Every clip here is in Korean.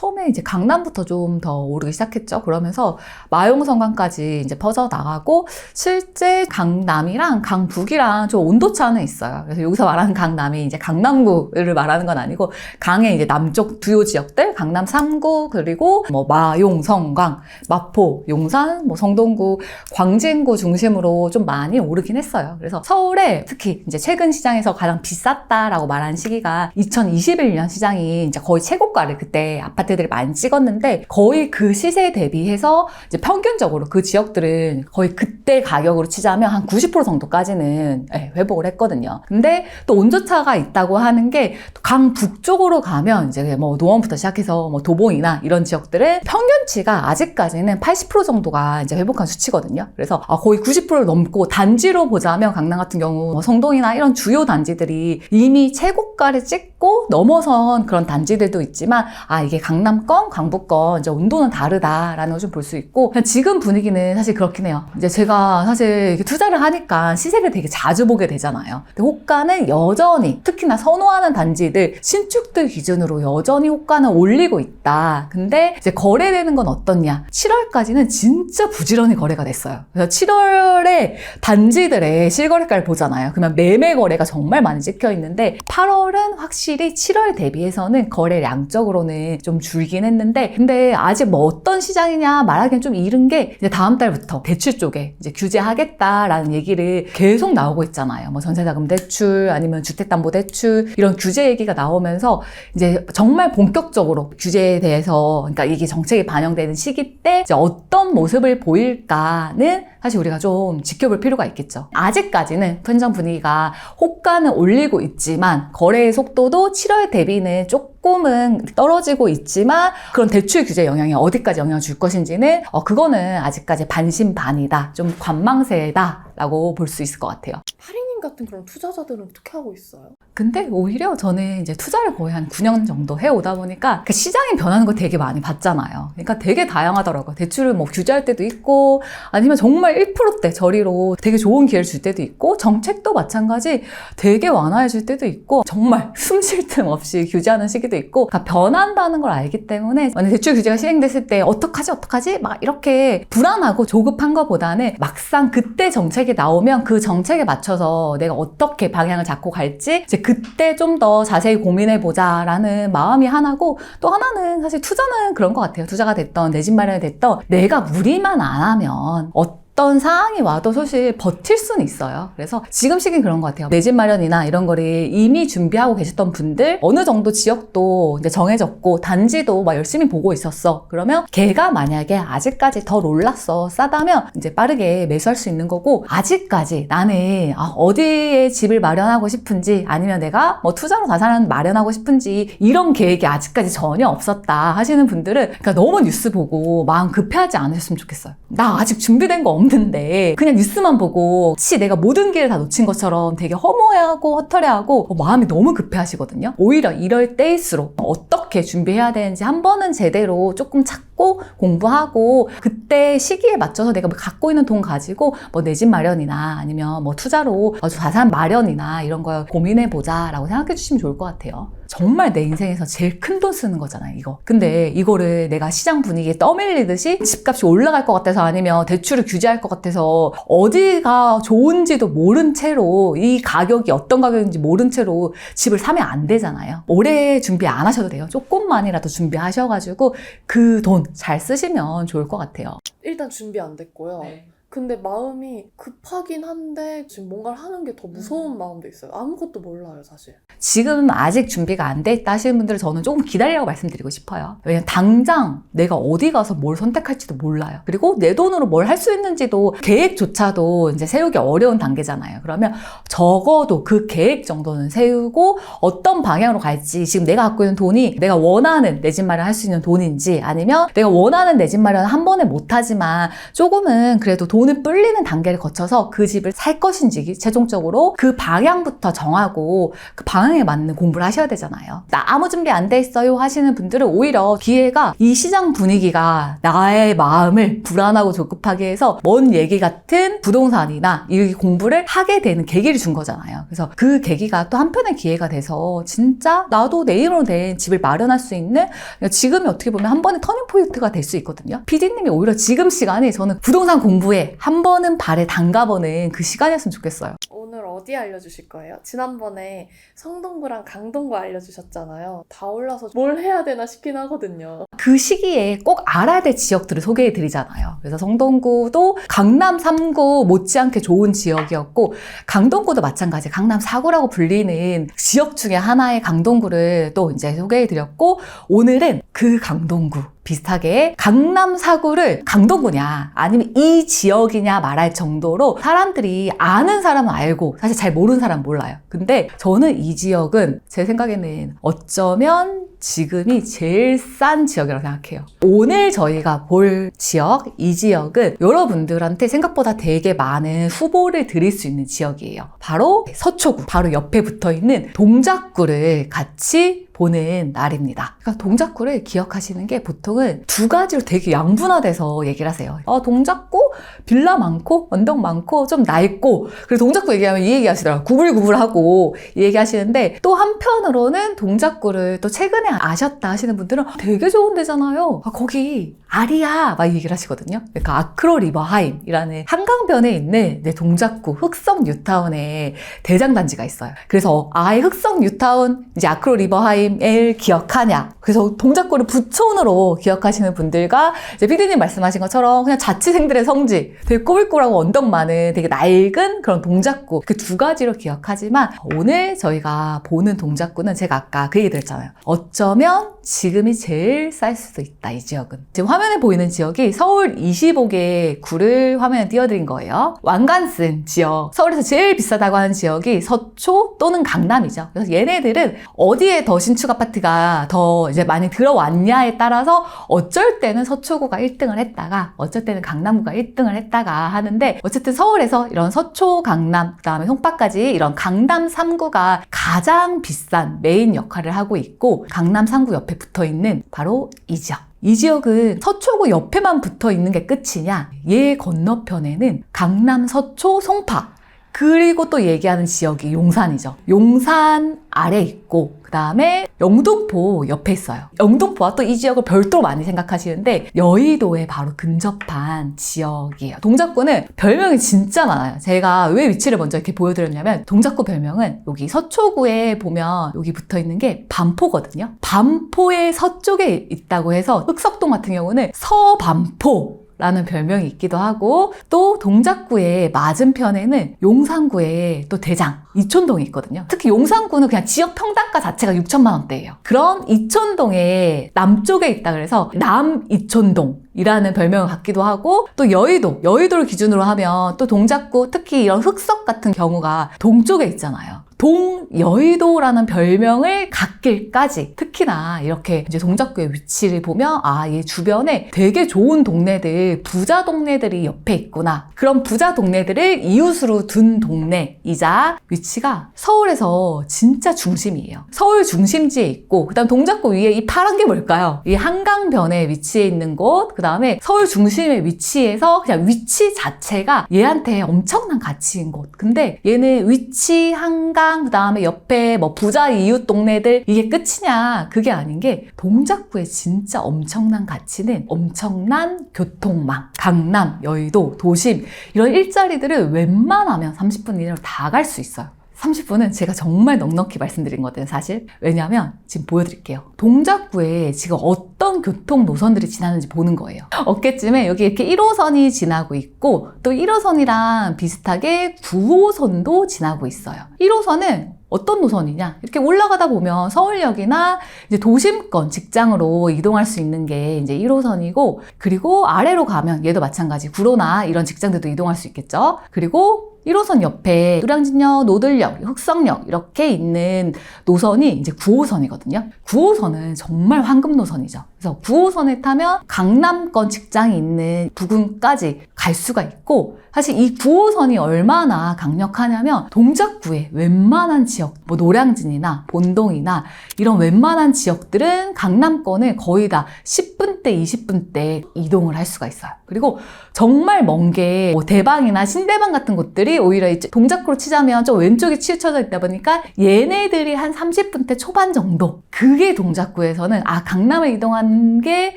처음에 이제 강남부터 좀 더 오르기 시작했죠. 그러면서 마용성강까지 이제 퍼져나가고 실제 강남이랑 강북이랑 좀 온도차는 있어요. 그래서 여기서 말하는 강남이 이제 강남구를 말하는 건 아니고 강의 이제 남쪽 주요 지역들 강남 3구 그리고 뭐 마용, 성강, 마포, 용산, 뭐 성동구, 광진구 중심으로 좀 많이 오르긴 했어요. 그래서 서울에 특히 이제 최근 시장에서 가장 비쌌다라고 말한 시기가 2021년 시장이 이제 거의 최고가를 그때 아파트들이 많이 찍었는데 거의 그 시세 대비해서 이제 평균적으로 그 지역들은 거의 그때 가격으로 치자면 한 90% 정도까지는 회복을 했거든요. 근데 또 온도차가 있다고 하는 게 강북 쪽으로 가면 이제 뭐 노원부터 시작해서 뭐 도봉이나 이런 지역들은 평균치가 아직까지는 80% 정도가 이제 회복한 수치거든요. 그래서 거의 90%를 넘고 단지로 보자면 강남 같은 경우 뭐 성동이나 이런 주요 단지들이 이미 최고가를 찍고 넘어선 그런 단지들도 있지만 이게 강남권, 강북권 이제 온도는 다르다라는 걸 좀 볼 수 있고 지금 분위기는 사실 그렇긴 해요. 이제 제가 사실 이렇게 투자를 하니까 시세를 되게 자주 보게 되잖아요. 근데 호가는 여전히 특히나 선호하는 단지들 신축들 기준으로 여전히 호가는 올리고 있다. 근데 이제 거래되는 건 어떻냐? 7월까지는 진짜 부지런히 거래가 됐어요. 그래서 7월에 단지들의 실거래가를 보잖아요. 그러면 매매 거래가 정말 많이 찍혀 있는데 8월은 확실히 7월 대비해서는 거래량적으로는 좀 줄긴 했는데 근데 아직 뭐 어떤 시장이냐 말하기엔 좀 이른 게 이제 다음 달부터 대출 쪽에 이제 규제하겠다라는 얘기를 계속 나오고 있잖아요. 뭐 전세자금 대출 아니면 주택담보대출 이런 규제 얘기가 나오면서 이제 정말 본격적으로 규제에 대해서 그러니까 이게 정책이 반영되는 시기 때 이제 어떤 모습을 보일까는 사실 우리가 좀 지켜볼 필요가 있겠죠. 아직까지는 현장 분위기가 호가는 올리고 있지만 거래의 속도도 7월 대비는 조금은 떨어지고 있지만 그런 대출 규제 영향이 어디까지 영향을 줄 것인지는 그거는 아직까지 반신반의다. 좀 관망세다 라고 볼 수 있을 것 같아요. 하리님 같은 그런 투자자들은 어떻게 하고 있어요? 근데 오히려 저는 이제 투자를 거의 한 9년 정도 해오다 보니까 그 시장이 변하는 거 되게 많이 봤잖아요. 그러니까 되게 다양하더라고요. 대출을 뭐 규제할 때도 있고 아니면 정말 1%대 저리로 되게 좋은 기회를 줄 때도 있고 정책도 마찬가지 되게 완화해 줄 때도 있고 정말 숨 쉴 틈 없이 규제하는 시기도 있고 그러니까 변한다는 걸 알기 때문에 만약 대출 규제가 시행됐을 때 어떡하지? 막 이렇게 불안하고 조급한 것보다는 막상 그때 정책이 나오면 그 정책에 맞춰서 내가 어떻게 방향을 잡고 갈지 이제 그때 좀 더 자세히 고민해보자라는 마음이 하나고 또 하나는 사실 투자는 그런 것 같아요. 투자가 됐던 내 집 마련이 됐던 내가 무리만 안 하면 어떤 상황이 와도 사실 버틸 수는 있어요. 그래서 지금 시기는 그런 것 같아요. 내 집 마련이나 이런 거를 이미 준비하고 계셨던 분들 어느 정도 지역도 이제 정해졌고 단지도 막 열심히 보고 있었어. 그러면 걔가 만약에 아직까지 덜 올랐어 싸다면 이제 빠르게 매수할 수 있는 거고 아직까지 나는 어디에 집을 마련하고 싶은지 아니면 내가 뭐 투자로 자산을 마련하고 싶은지 이런 계획이 아직까지 전혀 없었다 하시는 분들은 그러니까 너무 뉴스 보고 마음 급해하지 않으셨으면 좋겠어요. 나 아직 준비된 거 없는데 그냥 뉴스만 보고 혹시 내가 모든 기회를 다 놓친 것처럼 되게 허무해하고 허탈해하고 마음이 너무 급해하시거든요. 오히려 이럴 때일수록 어떻게 준비해야 되는지 한 번은 제대로 조금 찾고 공부하고 그때 시기에 맞춰서 내가 갖고 있는 돈 가지고 뭐 내 집 마련이나 아니면 뭐 투자로 자산 마련이나 이런 거 고민해보자 라고 생각해 주시면 좋을 것 같아요. 정말 내 인생에서 제일 큰 돈 쓰는 거잖아요, 이거. 근데 이거를 내가 시장 분위기에 떠밀리듯이 집값이 올라갈 것 같아서 아니면 대출을 규제할 것 같아서 어디가 좋은지도 모른 채로 이 가격이 어떤 가격인지 모른 채로 집을 사면 안 되잖아요. 오래 준비 안 하셔도 돼요. 조금만이라도 준비하셔가지고 그 돈 잘 쓰시면 좋을 것 같아요. 일단 준비 안 됐고요. 네. 근데 마음이 급하긴 한데 지금 뭔가를 하는 게 더 무서운 마음도 있어요. 아무것도 몰라요, 사실. 지금 아직 준비가 안 돼 있다 하시는 분들은 저는 조금 기다리라고 말씀드리고 싶어요. 왜냐면 당장 내가 어디 가서 뭘 선택할지도 몰라요. 그리고 내 돈으로 뭘 할 수 있는지도 계획조차도 이제 세우기 어려운 단계잖아요. 그러면 적어도 그 계획 정도는 세우고 어떤 방향으로 갈지 지금 내가 갖고 있는 돈이 내가 원하는 내 집 마련 할 수 있는 돈인지 아니면 내가 원하는 내 집 마련 한 번에 못하지만 조금은 그래도 돈 돈을 불리는 단계를 거쳐서 그 집을 살 것인지 최종적으로 그 방향부터 정하고 그 방향에 맞는 공부를 하셔야 되잖아요. 나 아무 준비 안 돼 있어요 하시는 분들은 오히려 기회가 이 시장 분위기가 나의 마음을 불안하고 조급하게 해서 먼 얘기 같은 부동산이나 이 공부를 하게 되는 계기를 준 거잖아요. 그래서 그 계기가 또 한편의 기회가 돼서 진짜 나도 내 이름으로 된 집을 마련할 수 있는, 지금이 어떻게 보면 한 번의 터닝 포인트가 될 수 있거든요. PD님이 오히려 지금 시간이 저는 부동산 공부에 한 번은 발에 담가보는 그 시간이었으면 좋겠어요. 오늘 어디 알려주실 거예요? 지난번에 성동구랑 강동구 알려주셨잖아요. 다 올라서 뭘 해야 되나 싶긴 하거든요. 그 시기에 꼭 알아야 될 지역들을 소개해 드리잖아요. 그래서 성동구도 강남 3구 못지않게 좋은 지역이었고, 강동구도 마찬가지 강남 4구라고 불리는 지역 중에 하나의 강동구를 또 이제 소개해 드렸고, 오늘은 그 강동구 비슷하게 강남 4구를 강동구냐 아니면 이 지역이냐 말할 정도로 사람들이 아는 사람은 알고 사실 잘 모르는 사람은 몰라요. 근데 저는 이 지역은 제 생각에는 어쩌면 지금이 제일 싼 지역이라고 생각해요. 오늘 저희가 볼 지역, 이 지역은 여러분들한테 생각보다 되게 많은 후보를 드릴 수 있는 지역이에요. 바로 서초구, 바로 옆에 붙어있는 동작구를 같이 보는 날입니다. 그러니까 동작구를 기억하시는 게 보통은 두 가지로 되게 양분화돼서 얘기를 하세요. 동작구 빌라 많고 언덕 많고 좀 낡고, 그리고 동작구 얘기하면 이 얘기 하시더라고요. 구불구불하고 이 얘기 하시는데, 또 한편으로는 동작구를 또 최근에 아셨다 하시는 분들은 되게 좋은 데잖아요. 거기 아리아 막 얘기를 하시거든요. 그러니까 아크로 리버하임이라는 한강변에 있는 동작구 흑성 뉴타운에 대장단지가 있어요. 그래서 아예 흑성 뉴타운 이제 아크로 리버하임을 기억하냐, 그래서 동작구를 부촌으로 기억하시는 분들과 이제 피디님 말씀하신 것처럼 그냥 자취생들의 성지, 되게 꼬불꼬불하고 언덕 많은 되게 낡은 그런 동작구, 그 두 가지로 기억하지만, 오늘 저희가 보는 동작구는 제가 아까 그 얘기 드렸잖아요. 어쩌면 지금이 제일 쌀 수도 있다, 이 지역은. 지금 화면에 보이는 지역이 서울 25개 구를 화면에 띄워드린 거예요. 왕관쓴 지역, 서울에서 제일 비싸다고 하는 지역이 서초 또는 강남이죠. 그래서 얘네들은 어디에 더 신축 아파트가 더 이제 많이 들어왔냐에 따라서 어쩔 때는 서초구가 1등을 했다가 어쩔 때는 강남구가 1등을 했다가 하는데, 어쨌든 서울에서 이런 서초, 강남, 그 다음에 송파까지 이런 강남 3구가 가장 비싼 메인 역할을 하고 있고, 강남 3구 옆에 붙어있는 바로 이 지역. 이 지역은 서초구 옆에만 붙어 있는 게 끝이냐? 얘 건너편에는 강남, 서초, 송파, 그리고 또 얘기하는 지역이 용산이죠. 용산 아래 있고, 그 다음에 영등포 옆에 있어요. 영등포와 또 이 지역을 별도로 많이 생각하시는데, 여의도에 바로 근접한 지역이에요. 동작구는 별명이 진짜 많아요. 제가 왜 위치를 먼저 이렇게 보여드렸냐면, 동작구 별명은 여기 서초구에 보면 여기 붙어 있는 게 반포거든요. 반포의 서쪽에 있다고 해서 흑석동 같은 경우는 서반포 라는 별명이 있기도 하고, 또 동작구의 맞은편에는 용산구에 또 대장 이촌동이 있거든요. 특히 용산구는 그냥 지역 평당가 자체가 6천만 원대예요. 그런 이촌동의 남쪽에 있다 그래서 남이촌동이라는 별명을 갖기도 하고, 또 여의도를 기준으로 하면 또 동작구, 특히 이런 흑석 같은 경우가 동쪽에 있잖아요. 동여의도라는 별명을 갖길까지, 특히나 이렇게 이제 동작구의 위치를 보면 얘 주변에 되게 좋은 동네들, 부자 동네들이 옆에 있구나. 그런 부자 동네들을 이웃으로 둔 동네이자 위치가 서울에서 진짜 중심이에요. 서울 중심지에 있고, 그 다음 동작구 위에 이 파란 게 뭘까요? 이 한강변에 위치해 있는 곳, 그 다음에 서울 중심에 위치해서 그냥 위치 자체가 얘한테 엄청난 가치인 곳. 근데 얘는 위치, 한강, 그 다음에 옆에 뭐 부자 이웃 동네들, 이게 끝이냐? 그게 아닌 게, 동작구의 진짜 엄청난 가치는 엄청난 교통망. 강남, 여의도, 도심, 이런 일자리들을 웬만하면 30분 이내로 다 갈 수 있어요. 30분은 제가 정말 넉넉히 말씀드린 거거든요, 사실. 왜냐면 지금 보여드릴게요. 동작구에 지금 어떤 교통 노선들이 지나는지 보는 거예요. 어깨쯤에 여기 이렇게 1호선이 지나고 있고, 또 1호선이랑 비슷하게 9호선도 지나고 있어요. 1호선은 어떤 노선이냐? 이렇게 올라가다 보면 서울역이나 이제 도심권 직장으로 이동할 수 있는 게 이제 1호선이고, 그리고 아래로 가면 얘도 마찬가지 구로나 이런 직장들도 이동할 수 있겠죠. 그리고 1호선 옆에 노량진역, 노들역, 흑성역 이렇게 있는 노선이 이제 9호선이거든요. 9호선은 정말 황금 노선이죠. 그래서 9호선을 타면 강남권 직장이 있는 부근까지 갈 수가 있고, 사실 이 9호선이 얼마나 강력하냐면 동작구의 웬만한 지역, 뭐 노량진이나 본동이나 이런 웬만한 지역들은 강남권을 거의 다 10분대, 20분대 이동을 할 수가 있어요. 그리고 정말 먼 게 뭐 대방이나 신대방 같은 곳들이 오히려 이제 동작구로 치자면 좀 왼쪽에 치우쳐져 있다 보니까 얘네들이 한 30분대 초반 정도. 그게 동작구에서는 강남을 이동하는 게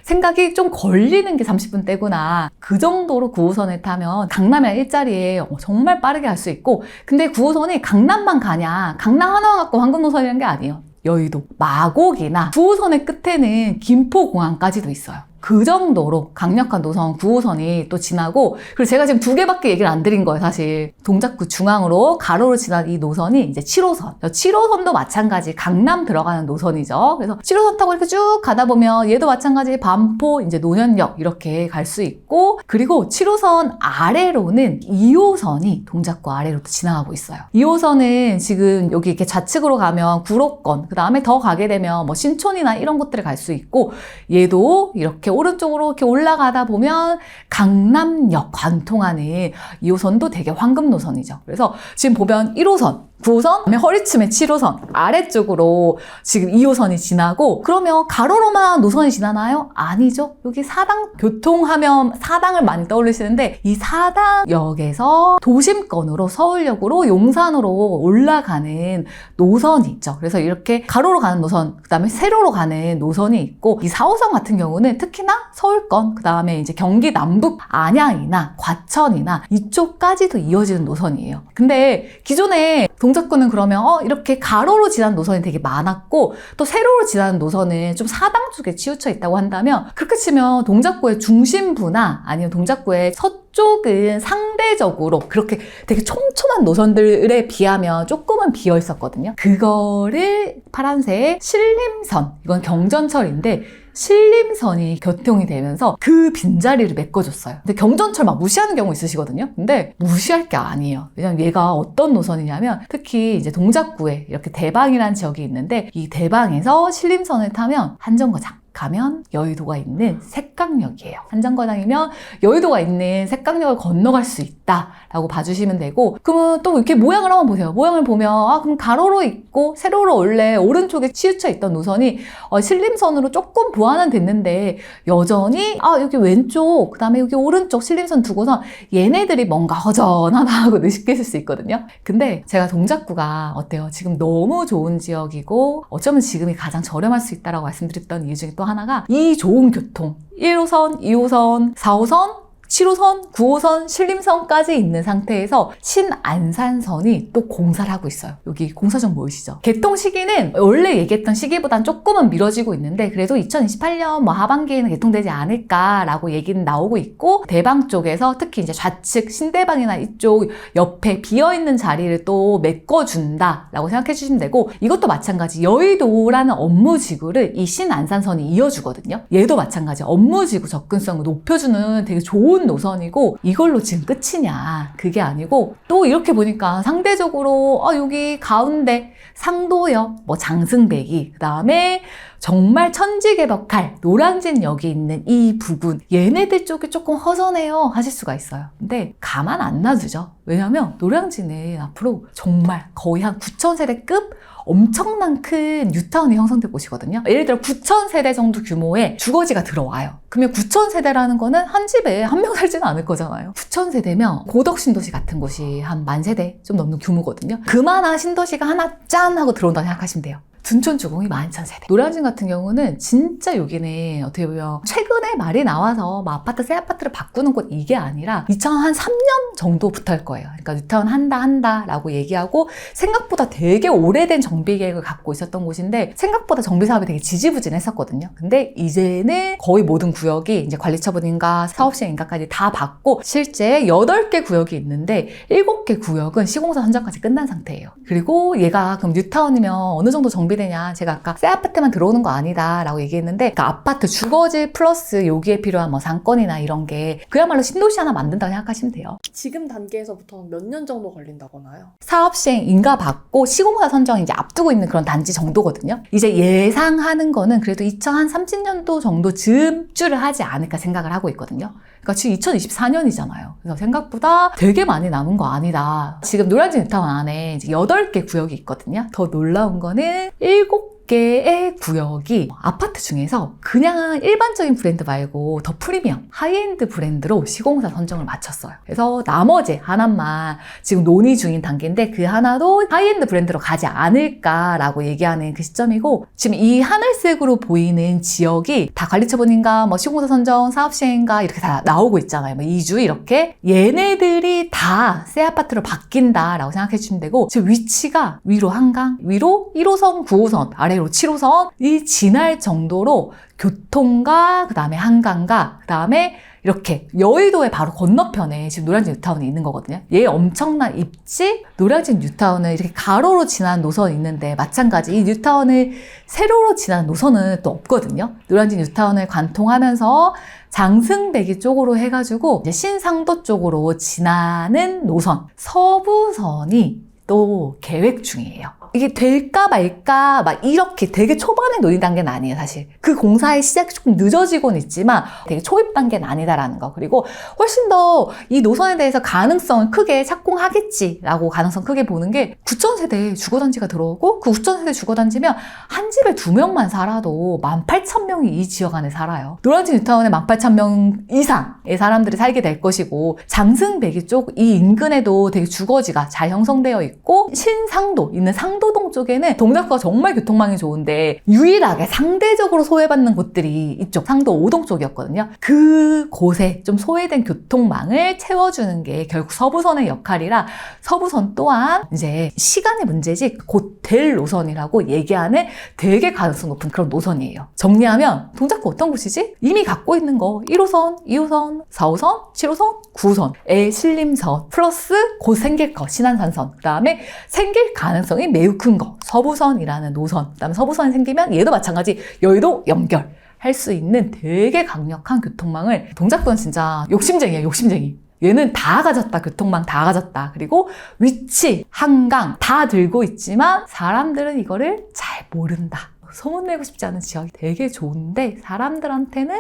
생각이 좀 걸리는 게 30분대구나. 그 정도로 9호선을 타면 강남이랑 일자리에 정말 빠르게 갈 수 있고, 근데 9호선이 강남만 가냐, 강남 하나만 갖고 황금노선이라는 게 아니에요. 여의도, 마곡이나 9호선의 끝에는 김포공항까지도 있어요. 그 정도로 강력한 노선 9호선이 또 지나고, 그리고 제가 지금 2개밖에 얘기를 안 드린 거예요, 사실. 동작구 중앙으로 가로로 지난 이 노선이 이제 7호선. 7호선도 마찬가지 강남 들어가는 노선이죠. 그래서 7호선 타고 이렇게 쭉 가다 보면 얘도 마찬가지 반포, 이제 노년역 이렇게 갈 수 있고, 그리고 7호선 아래로는 2호선이 동작구 아래로 지나가고 있어요. 2호선은 지금 여기 이렇게 좌측으로 가면 구로권, 그 다음에 더 가게 되면 뭐 신촌이나 이런 곳들을 갈 수 있고, 얘도 이렇게 오른쪽으로 이렇게 올라가다 보면 강남역 관통하는 2호선도 되게 황금 노선이죠. 그래서 지금 보면 1호선, 9호선, 그다음에 허리춤의 7호선 아래쪽으로 지금 2호선이 지나고, 그러면 가로로만 노선이 지나나요? 아니죠. 여기 사당, 교통하면 사당을 많이 떠올리시는데, 이 사당역에서 도심권으로 서울역으로 용산으로 올라가는 노선이 있죠. 그래서 이렇게 가로로 가는 노선, 그 다음에 세로로 가는 노선이 있고, 이 4호선 같은 경우는 특히나 서울권, 그 다음에 이제 경기 남북 안양이나 과천이나 이쪽까지도 이어지는 노선이에요. 근데 기존에 동작구는 그러면 이렇게 가로로 지나는 노선이 되게 많았고, 또 세로로 지나는 노선은 좀 사당 쪽에 치우쳐 있다고 한다면, 그렇게 치면 동작구의 중심부나 아니면 동작구의 서쪽은 상대적으로 그렇게 되게 촘촘한 노선들에 비하면 조금은 비어 있었거든요. 그거를 파란색 신림선, 이건 경전철인데 신림선이 교통이 되면서 그 빈자리를 메꿔줬어요. 근데 경전철 막 무시하는 경우 있으시거든요. 근데 무시할 게 아니에요. 왜냐면 얘가 어떤 노선이냐면, 특히 이제 동작구에 이렇게 대방이라는 지역이 있는데, 이 대방에서 신림선을 타면 한정거장 가면 여의도가 있는 색강역이에요. 한정거장이면 여의도가 있는 색강역을 건너갈 수 있다라고 봐주시면 되고, 그러면 또 이렇게 모양을 한번 보세요. 모양을 보면 그럼 가로로 있고 세로로 원래 오른쪽에 치우쳐 있던 노선이 신림선으로 조금 보완은 됐는데, 여전히 여기 왼쪽, 그 다음에 여기 오른쪽 신림선 두고서 얘네들이 뭔가 허전하다고 느끼실 수 있거든요. 근데 제가 동작구가 어때요? 지금 너무 좋은 지역이고 어쩌면 지금이 가장 저렴할 수 있다라고 말씀드렸던 이유 중에 또 하나가 이 좋은 교통, 1호선, 2호선, 4호선, 7호선, 9호선, 신림선까지 있는 상태에서 신안산선이 또 공사를 하고 있어요. 여기 공사정 보이시죠? 개통 시기는 원래 얘기했던 시기보단 조금은 미뤄지고 있는데, 그래도 2028년 뭐 하반기에는 개통되지 않을까라고 얘기는 나오고 있고, 대방 쪽에서 특히 이제 좌측 신대방이나 이쪽 옆에 비어있는 자리를 또 메꿔준다라고 생각해 주시면 되고, 이것도 마찬가지 여의도라는 업무지구를 이 신안산선이 이어주거든요. 얘도 마찬가지 업무지구 접근성을 높여주는 되게 좋은 노선이고, 이걸로 지금 끝이냐, 그게 아니고, 또 이렇게 보니까 상대적으로 여기 가운데 상도역, 뭐 장승대기, 그 다음에 정말 천지개벽할 노량진역이 있는 이 부분, 얘네들 쪽이 조금 허전해요 하실 수가 있어요. 근데 가만 안 놔두죠. 왜냐면 노량진은 앞으로 정말 거의 한 9,000세대급 엄청난 큰 뉴타운이 형성될 곳이거든요. 예를 들어 9,000세대 정도 규모의 주거지가 들어와요. 그러면 9,000세대라는 거는 한 집에 한 명 살지는 않을 거잖아요. 9,000세대면 고덕 신도시 같은 곳이 한 10,000세대 좀 넘는 규모거든요. 그만한 신도시가 하나 짠 하고 들어온다고 생각하시면 돼요. 둔촌주공이 12,000세대. 노량진 같은 경우는 진짜 여기는 어떻게 보면 최근에 말이 나와서 뭐 아파트, 새 아파트를 바꾸는 곳 이게 아니라 2003년 정도부터 할 거예요. 그러니까 뉴타운 한다라고 얘기하고, 생각보다 되게 오래된 정비 계획을 갖고 있었던 곳인데 생각보다 정비 사업이 되게 지지부진했었거든요. 근데 이제는 거의 모든 구역이 이제 관리처분인가 사업시행인가까지 다 받고, 실제 8개 구역이 있는데 7개 구역은 시공사 선정까지 끝난 상태예요. 그리고 얘가 그럼 뉴타운이면 어느 정도 정비 되냐. 제가 아까 새 아파트만 들어오는 거 아니다 라고 얘기했는데 그러니까 아파트 주거지 플러스 여기에 필요한 뭐 상권이나 이런 게 그야말로 신도시 하나 만든다고 생각하시면 돼요. 지금 단계에서부터는 몇 년 정도 걸린다고 하나요? 사업 시행 인가 받고 시공사 선정 이제 앞두고 있는 그런 단지 정도거든요. 이제 예상하는 거는 그래도 2030년도 정도 즈음쯤을 하지 않을까 생각을 하고 있거든요. 그러니까 지금 2024년이잖아요. 그래서 생각보다 되게 많이 남은 거 아니다. 지금 노량진 뉴타운 안에 이제 8개 구역이 있거든요. 더 놀라운 거는 7개의 구역이 아파트 중에서 그냥 일반적인 브랜드 말고 더 프리미엄, 하이엔드 브랜드로 시공사 선정을 마쳤어요. 그래서 나머지 하나만 지금 논의 중인 단계인데 그 하나도 하이엔드 브랜드로 가지 않을까라고 얘기하는 그 시점이고 지금 이 하늘색으로 보이는 지역이 다 관리처분인가 뭐 시공사 선정, 사업시행인가 이렇게 다 나오고 있잖아요. 뭐 2주 이렇게 얘네들이 다 새 아파트로 바뀐다라고 생각해 주시면 되고 지금 위치가 위로 한강, 위로 1호선, 9호선, 아래로 7호선이 지날 정도로 교통과 그 다음에 한강과 그 다음에 이렇게 여의도의 바로 건너편에 지금 노량진 뉴타운이 있는 거거든요. 얘 엄청난 입지 노량진 뉴타운은 이렇게 가로로 지나는 노선이 있는데 마찬가지 이 뉴타운을 세로로 지나는 노선은 또 없거든요. 노량진 뉴타운을 관통하면서 장승배기 쪽으로 해가지고 이제 신상도 쪽으로 지나는 노선 서부선이 또 계획 중이에요. 이게 될까 말까 막 이렇게 되게 초반에 논의 단계는 아니에요, 사실. 그 공사의 시작이 조금 늦어지고는 있지만 되게 초입 단계는 아니다라는 거. 그리고 훨씬 더 이 노선에 대해서 가능성을 크게 착공하겠지라고 가능성 크게 보는 게 9,000세대 주거단지가 들어오고 그 9,000세대 주거단지면 한 집에 2명만 살아도 18,000명이 이 지역 안에 살아요. 노량진 뉴타운에 18,000명 이상의 사람들이 살게 될 것이고 장승배기 쪽 이 인근에도 되게 주거지가 잘 형성되어 있고 신상도 있는 상도동 쪽에는 동작구가 정말 교통망이 좋은데 유일하게 상대적으로 소외받는 곳들이 이쪽 상도 5동 쪽이었거든요. 그 곳에 좀 소외된 교통망을 채워주는 게 결국 서부선의 역할이라 서부선 또한 이제 시간의 문제지 곧 될 노선이라고 얘기하는 되게 가능성 높은 그런 노선이에요. 정리하면 동작구 어떤 곳이지? 이미 갖고 있는 거 1호선, 2호선, 4호선, 7호선, 9호선의 신림선 플러스 곧 생길 거 신안산선 그 다음에 생길 가능성이 매우 큰 거 서부선이라는 노선 그 다음에 서부선이 생기면 얘도 마찬가지 여의도 연결 할 수 있는 되게 강력한 교통망을 동작구는 진짜 욕심쟁이에요. 욕심쟁이. 얘는 다 가졌다. 교통망 다 가졌다. 그리고 위치, 한강 다 들고 있지만 사람들은 이거를 잘 모른다. 소문내고 싶지 않은 지역이 되게 좋은데 사람들한테는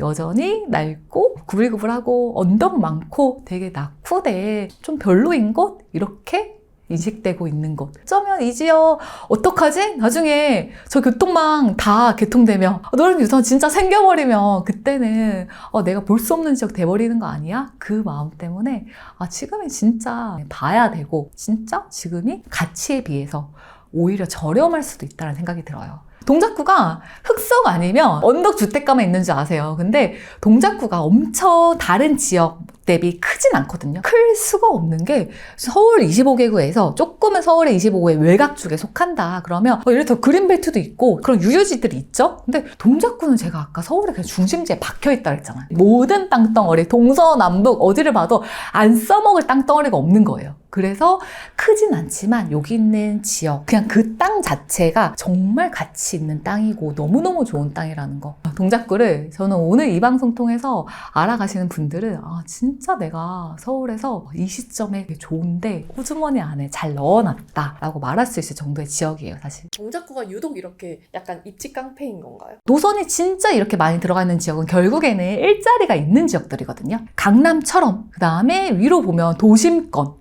여전히 낡고 구불구불하고 언덕 많고 되게 낙후돼 좀 별로인 곳 이렇게 인식되고 있는 곳. 어쩌면 이 지역 어떡하지? 나중에 저 교통망 다 개통되면 노량진 뉴타운 진짜 생겨버리면 그때는 내가 볼 수 없는 지역 돼버리는 거 아니야? 그 마음 때문에 지금이 진짜 봐야 되고 진짜 지금이 가치에 비해서 오히려 저렴할 수도 있다는 생각이 들어요. 동작구가 흑석 아니면 언덕 주택가만 있는 줄 아세요. 근데 동작구가 엄청 다른 지역 대비 크진 않거든요. 클 수가 없는 게 서울 25개구에서 조금은 서울의 25구의 외곽 쪽에 속한다. 그러면 예를 들어 그린벨트도 있고 그런 유유지들이 있죠. 근데 동작구는 제가 아까 서울의 그냥 중심지에 박혀있다 그랬잖아요. 모든 땅덩어리 동서남북 어디를 봐도 안 써먹을 땅덩어리가 없는 거예요. 그래서 크진 않지만 여기 있는 지역 그냥 그 땅 자체가 정말 가치 있는 땅이고 너무너무 좋은 땅이라는 거. 동작구를 저는 오늘 이 방송 통해서 알아가시는 분들은 진짜 내가 서울에서 이 시점에 좋은데 호주머니 안에 잘 넣어놨다 라고 말할 수 있을 정도의 지역이에요, 사실. 동작구가 유독 이렇게 약간 입지 깡패인 건가요? 노선이 진짜 이렇게 많이 들어가 있는 지역은 결국에는 일자리가 있는 지역들이거든요. 강남처럼 그 다음에 위로 보면 도심권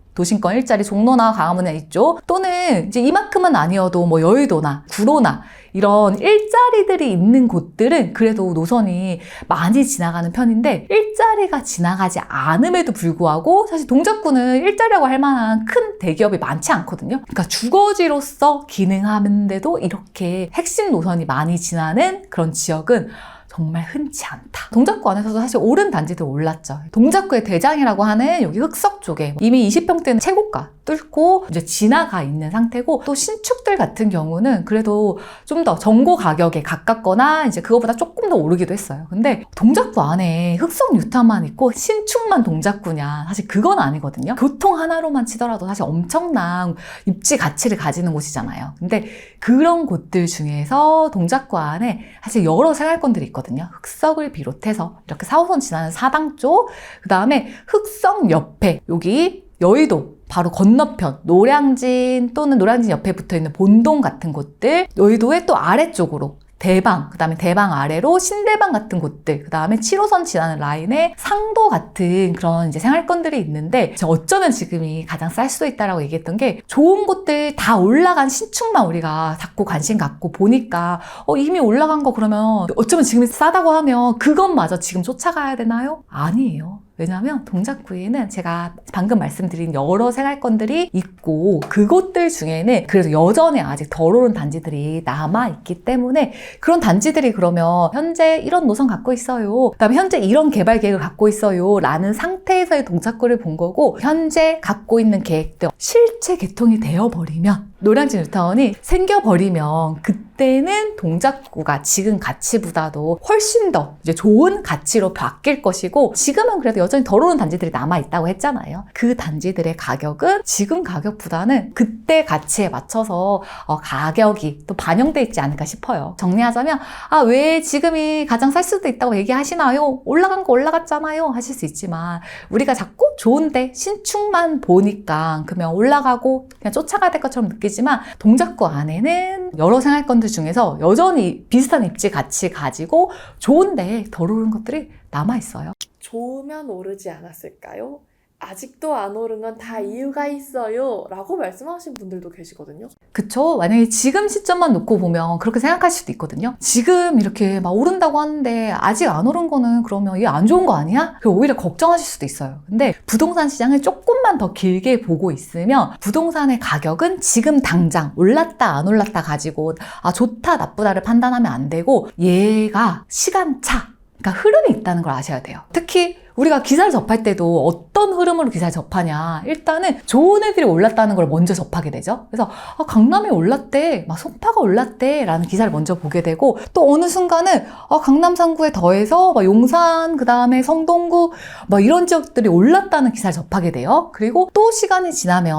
일자리 종로나 광화문에 있죠. 또는 이제 이만큼은 아니어도 뭐 여의도나 구로나 이런 일자리들이 있는 곳들은 그래도 노선이 많이 지나가는 편인데 일자리가 지나가지 않음에도 불구하고 사실 동작구는 일자리라고 할 만한 큰 대기업이 많지 않거든요. 그러니까 주거지로서 기능하는데도 이렇게 핵심 노선이 많이 지나는 그런 지역은 정말 흔치 않다. 동작구 안에서도 사실 오른 단지들 올랐죠. 동작구의 대장이라고 하는 여기 흑석 쪽에 이미 20평대는 최고가 뚫고 이제 지나가 있는 상태고, 또 신축들 같은 경우는 그래도 좀 더 정고 가격에 가깝거나 이제 그거보다 조금 더 오르기도 했어요. 근데 동작구 안에 흑석 뉴타만 있고 신축만 동작구냐, 사실 그건 아니거든요. 교통 하나로만 치더라도 사실 엄청난 입지 가치를 가지는 곳이잖아요. 근데 그런 곳들 중에서 동작구 안에 사실 여러 생활권들이 있거든요. 흑석을 비롯해서 이렇게 4호선 지나는 사당 쪽, 그 다음에 흑석 옆에 여기 여의도 바로 건너편 노량진 또는 노량진 옆에 붙어있는 본동 같은 곳들, 여의도의 또 아래쪽으로 대방, 그 다음에 대방 아래로 신대방 같은 곳들, 그 다음에 7호선 지나는 라인에 상도 같은 그런 이제 생활권들이 있는데, 어쩌면 지금이 가장 쌀 수도 있다라고 얘기했던 게, 좋은 곳들 다 올라간 신축만 우리가 자꾸 관심 갖고 보니까 이미 올라간 거 그러면 어쩌면 지금이 싸다고 하면 그것마저 지금 쫓아가야 되나요? 아니에요. 왜냐하면 동작구에는 제가 방금 말씀드린 여러 생활권들이 있고, 그곳들 중에는 그래도 여전히 아직 덜 오른 단지들이 남아있기 때문에, 그런 단지들이 그러면 현재 이런 노선 갖고 있어요, 그 다음에 현재 이런 개발 계획을 갖고 있어요 라는 상태에서의 동작구를 본 거고, 현재 갖고 있는 계획들 실제 개통이 되어버리면, 노량진 뉴타운이 생겨버리면 그때는 동작구가 지금 가치보다도 훨씬 더 이제 좋은 가치로 바뀔 것이고, 지금은 그래도 여전히 덜 오른 단지들이 남아있다고 했잖아요. 그 단지들의 가격은 지금 가격보다는 그때 가치에 맞춰서 가격이 또 반영돼 있지 않을까 싶어요. 정리하자면, 왜 지금이 가장 쌀 수도 있다고 얘기하시나요? 올라간 거 올라갔잖아요 하실 수 있지만, 우리가 자꾸 좋은데 신축만 보니까 그러면 올라가고 그냥 쫓아가야 될 것처럼 느끼지만, 동작구 안에는 여러 생활권들 중에서 여전히 비슷한 입지 가치 가지고 좋은데 덜 오른 것들이 남아있어요. 좋으면 오르지 않았을까요? 아직도 안 오른 건 다 이유가 있어요 라고 말씀하신 분들도 계시거든요. 그쵸? 만약에 지금 시점만 놓고 보면 그렇게 생각할 수도 있거든요. 지금 이렇게 막 오른다고 하는데 아직 안 오른 거는 그러면 이게 안 좋은 거 아니야? 그리고 오히려 걱정하실 수도 있어요. 근데 부동산 시장을 조금만 더 길게 보고 있으면, 부동산의 가격은 지금 당장 올랐다 안 올랐다 가지고 좋다 나쁘다를 판단하면 안 되고, 얘가 시간차, 그러니까 흐름이 있다는 걸 아셔야 돼요. 특히 우리가 기사를 접할 때도 어떤 흐름으로 기사를 접하냐, 일단은 좋은 애들이 올랐다는 걸 먼저 접하게 되죠. 그래서 강남이 올랐대, 막 송파가 올랐대 라는 기사를 먼저 보게 되고, 또 어느 순간은 강남 3구에 더해서 막 용산, 그 다음에 성동구 막 이런 지역들이 올랐다는 기사를 접하게 돼요. 그리고 또 시간이 지나면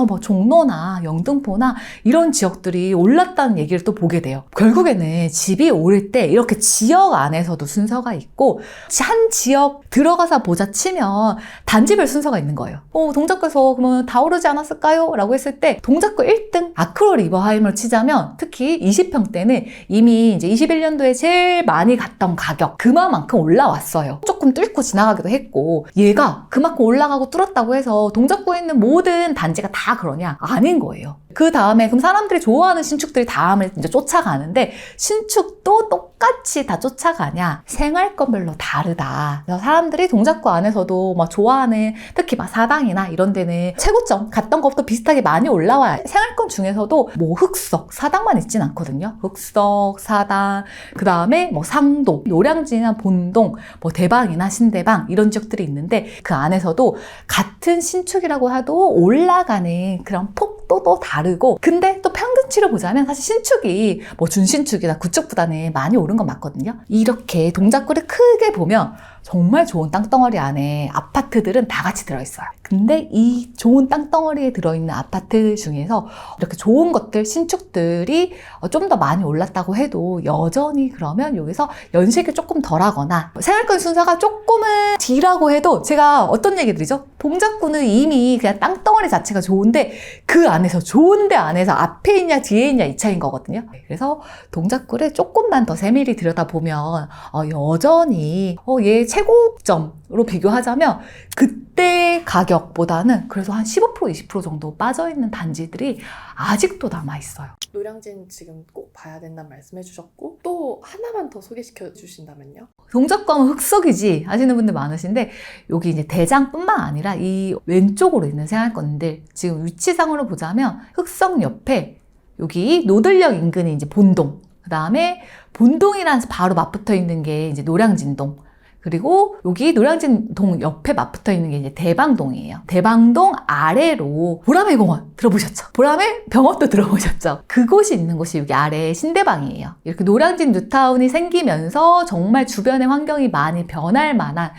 뭐 종로나 영등포나 이런 지역들이 올랐다는 얘기를 또 보게 돼요. 결국에는 집이 오를 때 이렇게 지역 안에서도 순서가 있고, 한 지역 들어가서 보자 치면 단지별 순서가 있는 거예요. 동작구에서 그러면 다 오르지 않았을까요? 라고 했을 때, 동작구 1등 아크로 리버하임을 치자면, 특히 20평대는 이미 이제 21년도에 제일 많이 갔던 가격 그만큼 올라왔어요. 조금 뚫고 지나가기도 했고, 얘가 그만큼 올라가고 뚫었다고 해서 동작구에 있는 모든 단지가 다 그러냐? 아닌 거예요. 그 다음에 그럼 사람들이 좋아하는 신축들이 다음에 이제 쫓아가는데, 신축도 똑같이 다 쫓아가냐? 생활권별로 다르다. 그래서 사람들이 동작구 안에서도 막 좋아하는, 특히 막 사당이나 이런 데는 최고점 갔던 것부터 비슷하게 많이 올라와요. 생활권 중에서도 뭐 흑석, 사당만 있진 않거든요. 흑석, 사당, 그 다음에 뭐 상도, 노량진이나 본동, 뭐 대방이나 신대방 이런 지역들이 있는데, 그 안에서도 같은 신축이라고 해도 올라가는 그런 폭도도 다르고, 근데 또 평균치를 보자면 사실 신축이 뭐 준신축이나 구축보다는 많이 오른 건 맞거든요. 이렇게 동작구를 크게 보면 정말 좋은 땅덩어리 안에 아파트들은 다 같이 들어있어요. 근데 이 좋은 땅덩어리에 들어있는 아파트 중에서 이렇게 좋은 것들, 신축들이 좀 더 많이 올랐다고 해도, 여전히 그러면 여기서 연식이 조금 덜하거나 생활권 순서가 조금은 뒤라고 해도, 제가 어떤 얘기 드리죠? 동작구는 이미 그냥 땅덩어리 자체가 좋은데, 그 안에서 좋은 데 안에서 앞에 있냐 뒤에 있냐 이 차이인 거거든요. 그래서 동작구를 조금만 더 세밀히 들여다보면 여전히 얘 최고점으로 비교하자면 그때 가격보다는 그래도 한 15% 20% 정도 빠져있는 단지들이 아직도 남아있어요. 노량진 지금 꼭 봐야 된다는 말씀해 주셨고, 또 하나만 더 소개시켜 주신다면요? 동작구 하면 흑석이지 하시는 분들 많으신데, 여기 이제 대장뿐만 아니라 이 왼쪽으로 있는 생활권들, 지금 위치상으로 보자면 흑석 옆에 여기 노들역 인근이 이제 본동, 그 다음에 본동이랑 바로 맞붙어 있는 게 이제 노량진동. 그리고 여기 노량진동 옆에 맞붙어 있는 게 이제 대방동이에요. 대방동 아래로 보라매 공원 들어보셨죠? 보라매 병원도 들어보셨죠? 그곳이 있는 곳이 여기 아래 신대방이에요. 이렇게 노량진 뉴타운이 생기면서 정말 주변의 환경이 많이 변할 만한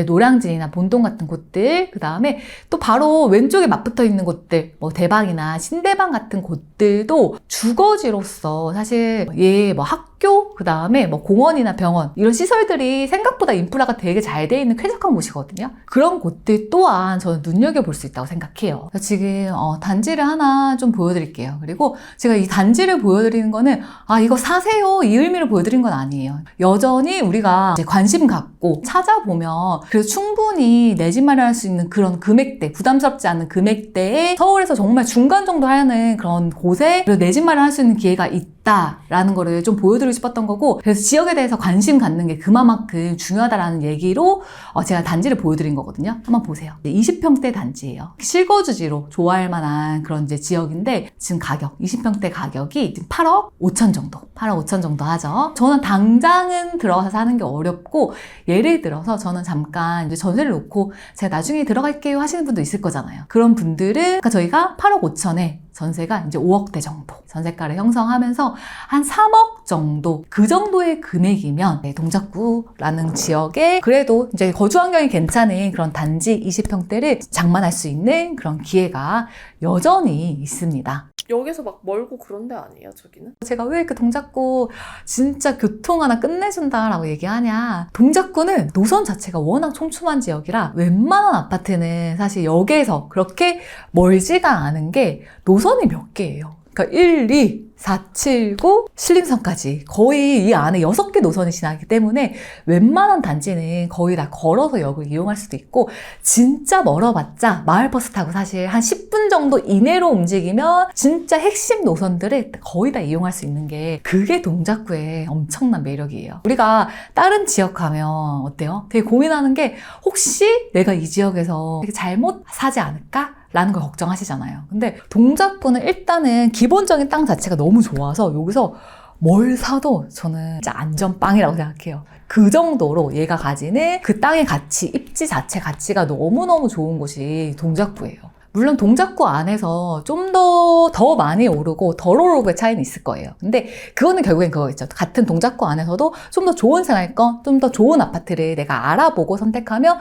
노량진이나 본동 같은 곳들, 그 다음에 또 바로 왼쪽에 맞붙어 있는 곳들, 뭐 대방이나 신대방 같은 곳들도 주거지로서 사실 뭐 학교, 그 다음에 뭐 공원이나 병원 이런 시설들이 생각보다 인프라가 되게 잘 돼 있는 쾌적한 곳이거든요. 그런 곳들 또한 저는 눈여겨볼 수 있다고 생각해요. 지금 단지를 하나 좀 보여드릴게요. 그리고 제가 이 단지를 보여드리는 거는 이거 사세요 이 의미를 보여드린 건 아니에요. 여전히 우리가 이제 관심 갖고 찾아보면 그래도 충분히 내 집 마련할 수 있는 그런 금액대, 부담스럽지 않은 금액대에 서울에서 정말 중간 정도 하는 그런 곳에 내 집 마련할 수 있는 기회가 있다라는 거를 좀 보여드리고 싶었던 거고, 그래서 지역에 대해서 관심 갖는 게 그만큼 중요하다라는 얘기로 제가 단지를 보여드린 거거든요. 한번 보세요. 20평대 단지예요. 실거주지로 좋아할 만한 그런 이제 지역인데 지금 가격 20평대 가격이 지금 8억 5천 정도, 8억 5천 정도 하죠. 저는 당장은 들어가서 사는 게 어렵고, 예를 들어서 저는 잠깐 이제 전세를 놓고 제가 나중에 들어갈게요 하시는 분도 있을 거잖아요. 그런 분들은 그러니까 저희가 8억 5천에 전세가 이제 5억대 정도 전세가를 형성하면서 한 3억 정도, 그 정도의 금액이면 동작구라는 지역에 그래도 이제 거주 환경이 괜찮은 그런 단지 20평대를 장만할 수 있는 그런 기회가 여전히 있습니다. 여기서 막 멀고 그런 데 아니에요, 저기는? 제가 왜 이렇게 동작구 진짜 교통 하나 끝내준다라고 얘기하냐. 동작구는 노선 자체가 워낙 촘촘한 지역이라 웬만한 아파트는 사실 역에서 그렇게 멀지가 않은 게 노선이 몇 개예요. 그러니까 1, 2, 4, 7, 9, 신림선까지 거의 이 안에 6개 노선이 지나기 때문에 웬만한 단지는 거의 다 걸어서 역을 이용할 수도 있고, 진짜 멀어봤자 마을버스 타고 사실 한 10분 정도 이내로 움직이면 진짜 핵심 노선들을 거의 다 이용할 수 있는 게 그게 동작구의 엄청난 매력이에요. 우리가 다른 지역 가면 어때요? 되게 고민하는 게 혹시 내가 이 지역에서 되게 잘못 사지 않을까? 라는 걸 걱정하시잖아요. 근데 동작구는 일단은 기본적인 땅 자체가 너무 좋아서 여기서 뭘 사도 저는 진짜 안전빵이라고 생각해요. 그 정도로 얘가 가지는 그 땅의 가치, 입지 자체 가치가 너무너무 좋은 곳이 동작구예요. 물론 동작구 안에서 좀 더 많이 오르고 덜 오르고의 차이는 있을 거예요. 근데 그거는 결국엔 그거겠죠. 같은 동작구 안에서도 좀 더 좋은 생활권, 좀 더 좋은 아파트를 내가 알아보고 선택하면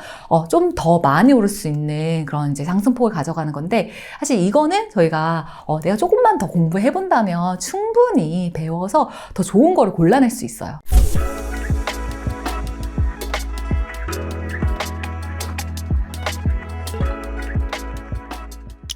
좀 더 많이 오를 수 있는 그런 이제 상승폭을 가져가는 건데, 사실 이거는 저희가 내가 조금만 더 공부해 본다면 충분히 배워서 더 좋은 거를 골라낼 수 있어요.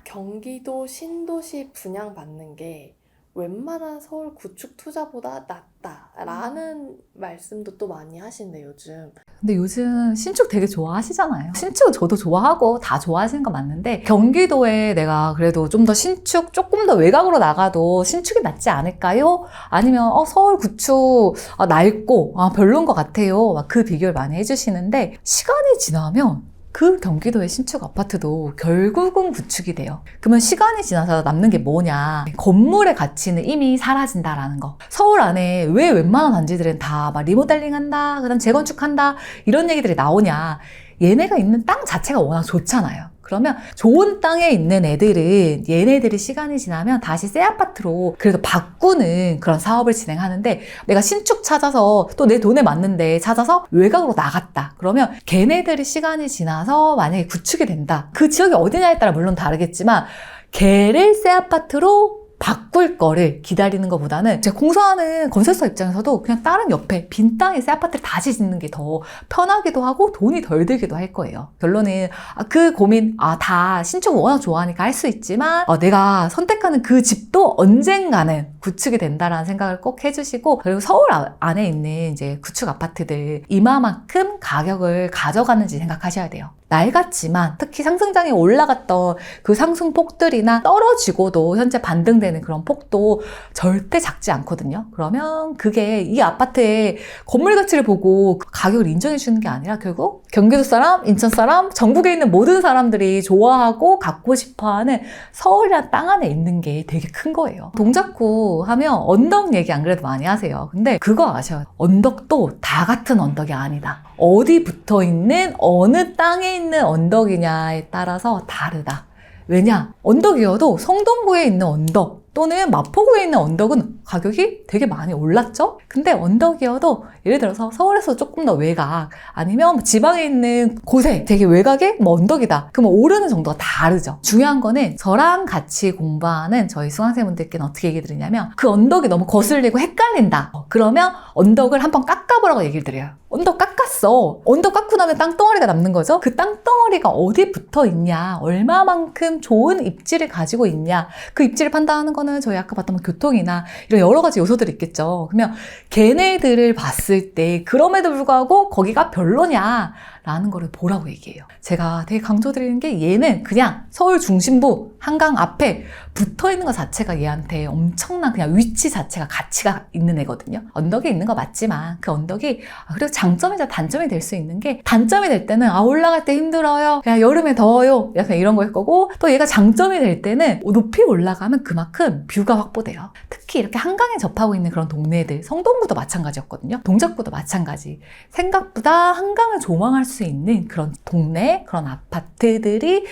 경기도 신도시 분양받는 게 웬만한 서울 구축 투자보다 낫다라는 말씀도 또 많이 하신대, 요즘. 근데 요즘 신축 되게 좋아하시잖아요. 신축 저도 좋아하고 다 좋아하시는 거 맞는데, 경기도에 내가 그래도 좀 더 신축, 조금 더 외곽으로 나가도 신축이 낫지 않을까요? 아니면 서울 구축 낡고 별론 것 같아요. 막 그 비교를 많이 해주시는데, 시간이 지나면 그 경기도의 신축 아파트도 결국은 구축이 돼요. 그러면 시간이 지나서 남는 게 뭐냐? 건물의 가치는 이미 사라진다라는 거. 서울 안에 왜 웬만한 단지들은 다 막 리모델링 한다, 그다음 재건축한다, 이런 얘기들이 나오냐? 얘네가 있는 땅 자체가 워낙 좋잖아요. 그러면 좋은 땅에 있는 애들은 얘네들이 시간이 지나면 다시 새 아파트로 그래도 바꾸는 그런 사업을 진행하는데, 내가 신축 찾아서 또 내 돈에 맞는데 찾아서 외곽으로 나갔다. 그러면 걔네들이 시간이 지나서 만약에 구축이 된다. 그 지역이 어디냐에 따라 물론 다르겠지만 걔를 새 아파트로 바꿀 거를 기다리는 것보다는 제가 공사하는 건설사 입장에서도 그냥 다른 옆에 빈 땅에 새 아파트를 다시 짓는 게 더 편하기도 하고 돈이 덜 들기도 할 거예요. 결론은 그 고민 다 신축을 워낙 좋아하니까 할 수 있지만 내가 선택하는 그 집도 언젠가는 구축이 된다라는 생각을 꼭 해주시고, 그리고 서울 안에 있는 이제 구축 아파트들 이마만큼 가격을 가져가는지 생각하셔야 돼요. 낡았지만 특히 상승장에 올라갔던 그 상승폭들이나 떨어지고도 현재 반등되는 그런 폭도 절대 작지 않거든요. 그러면 그게 이 아파트의 건물 가치를 보고 가격을 인정해 주는 게 아니라 결국 경기도 사람, 인천 사람, 전국에 있는 모든 사람들이 좋아하고 갖고 싶어하는 서울이라는 땅 안에 있는 게 되게 큰 거예요. 동작구 언덕이어도 하면 언덕 얘기 안 그래도 많이 하세요. 근데 그거 아셔요. 언덕도 다 같은 언덕이 아니다. 어디 붙어 있는 어느 땅에 있는 언덕이냐에 따라서 다르다. 왜냐? 언덕이어도 성동구에 있는 언덕 또는 마포구에 있는 언덕은 가격이 되게 많이 올랐죠? 근데 언덕이어도 예를 들어서 서울에서 조금 더 외곽 아니면 지방에 있는 곳에 되게 외곽에 뭐 언덕이다. 그러면 오르는 정도가 다르죠. 중요한 거는 저랑 같이 공부하는 저희 수강생분들께는 어떻게 얘기 드리냐면 그 언덕이 너무 거슬리고 헷갈린다. 그러면 언덕을 한번 깎아보라고 얘기를 드려요. 언덕 깎았어. 언덕 깎고 나면 땅덩어리가 남는 거죠. 그 땅덩어리가 어디 붙어 있냐, 얼마만큼 좋은 입지를 가지고 있냐, 그 입지를 판단하는 거는 저희 아까 봤던 교통이나 이런 여러 가지 요소들이 있겠죠. 그러면 걔네들을 봤을 때 그럼에도 불구하고 거기가 별로냐 라는 거를 보라고 얘기해요. 제가 되게 강조드리는 게 얘는 그냥 서울 중심부 한강 앞에 붙어 있는 것 자체가 얘한테 엄청난 그냥 위치 자체가 가치가 있는 애거든요. 언덕에 있는 거 맞지만 그 언덕이 그리고 장점이자 단점이 될 수 있는 게, 단점이 될 때는 올라갈 때 힘들어요, 그냥 여름에 더워요, 약간 이런 거일 거고, 또 얘가 장점이 될 때는 높이 올라가면 그만큼 뷰가 확보돼요. 특히 이렇게 한강에 접하고 있는 그런 동네들, 성동구도 마찬가지였거든요. 동작구도 마찬가지. 생각보다 한강을 조망할 수 있는 그런 동네, 그런 아파트들이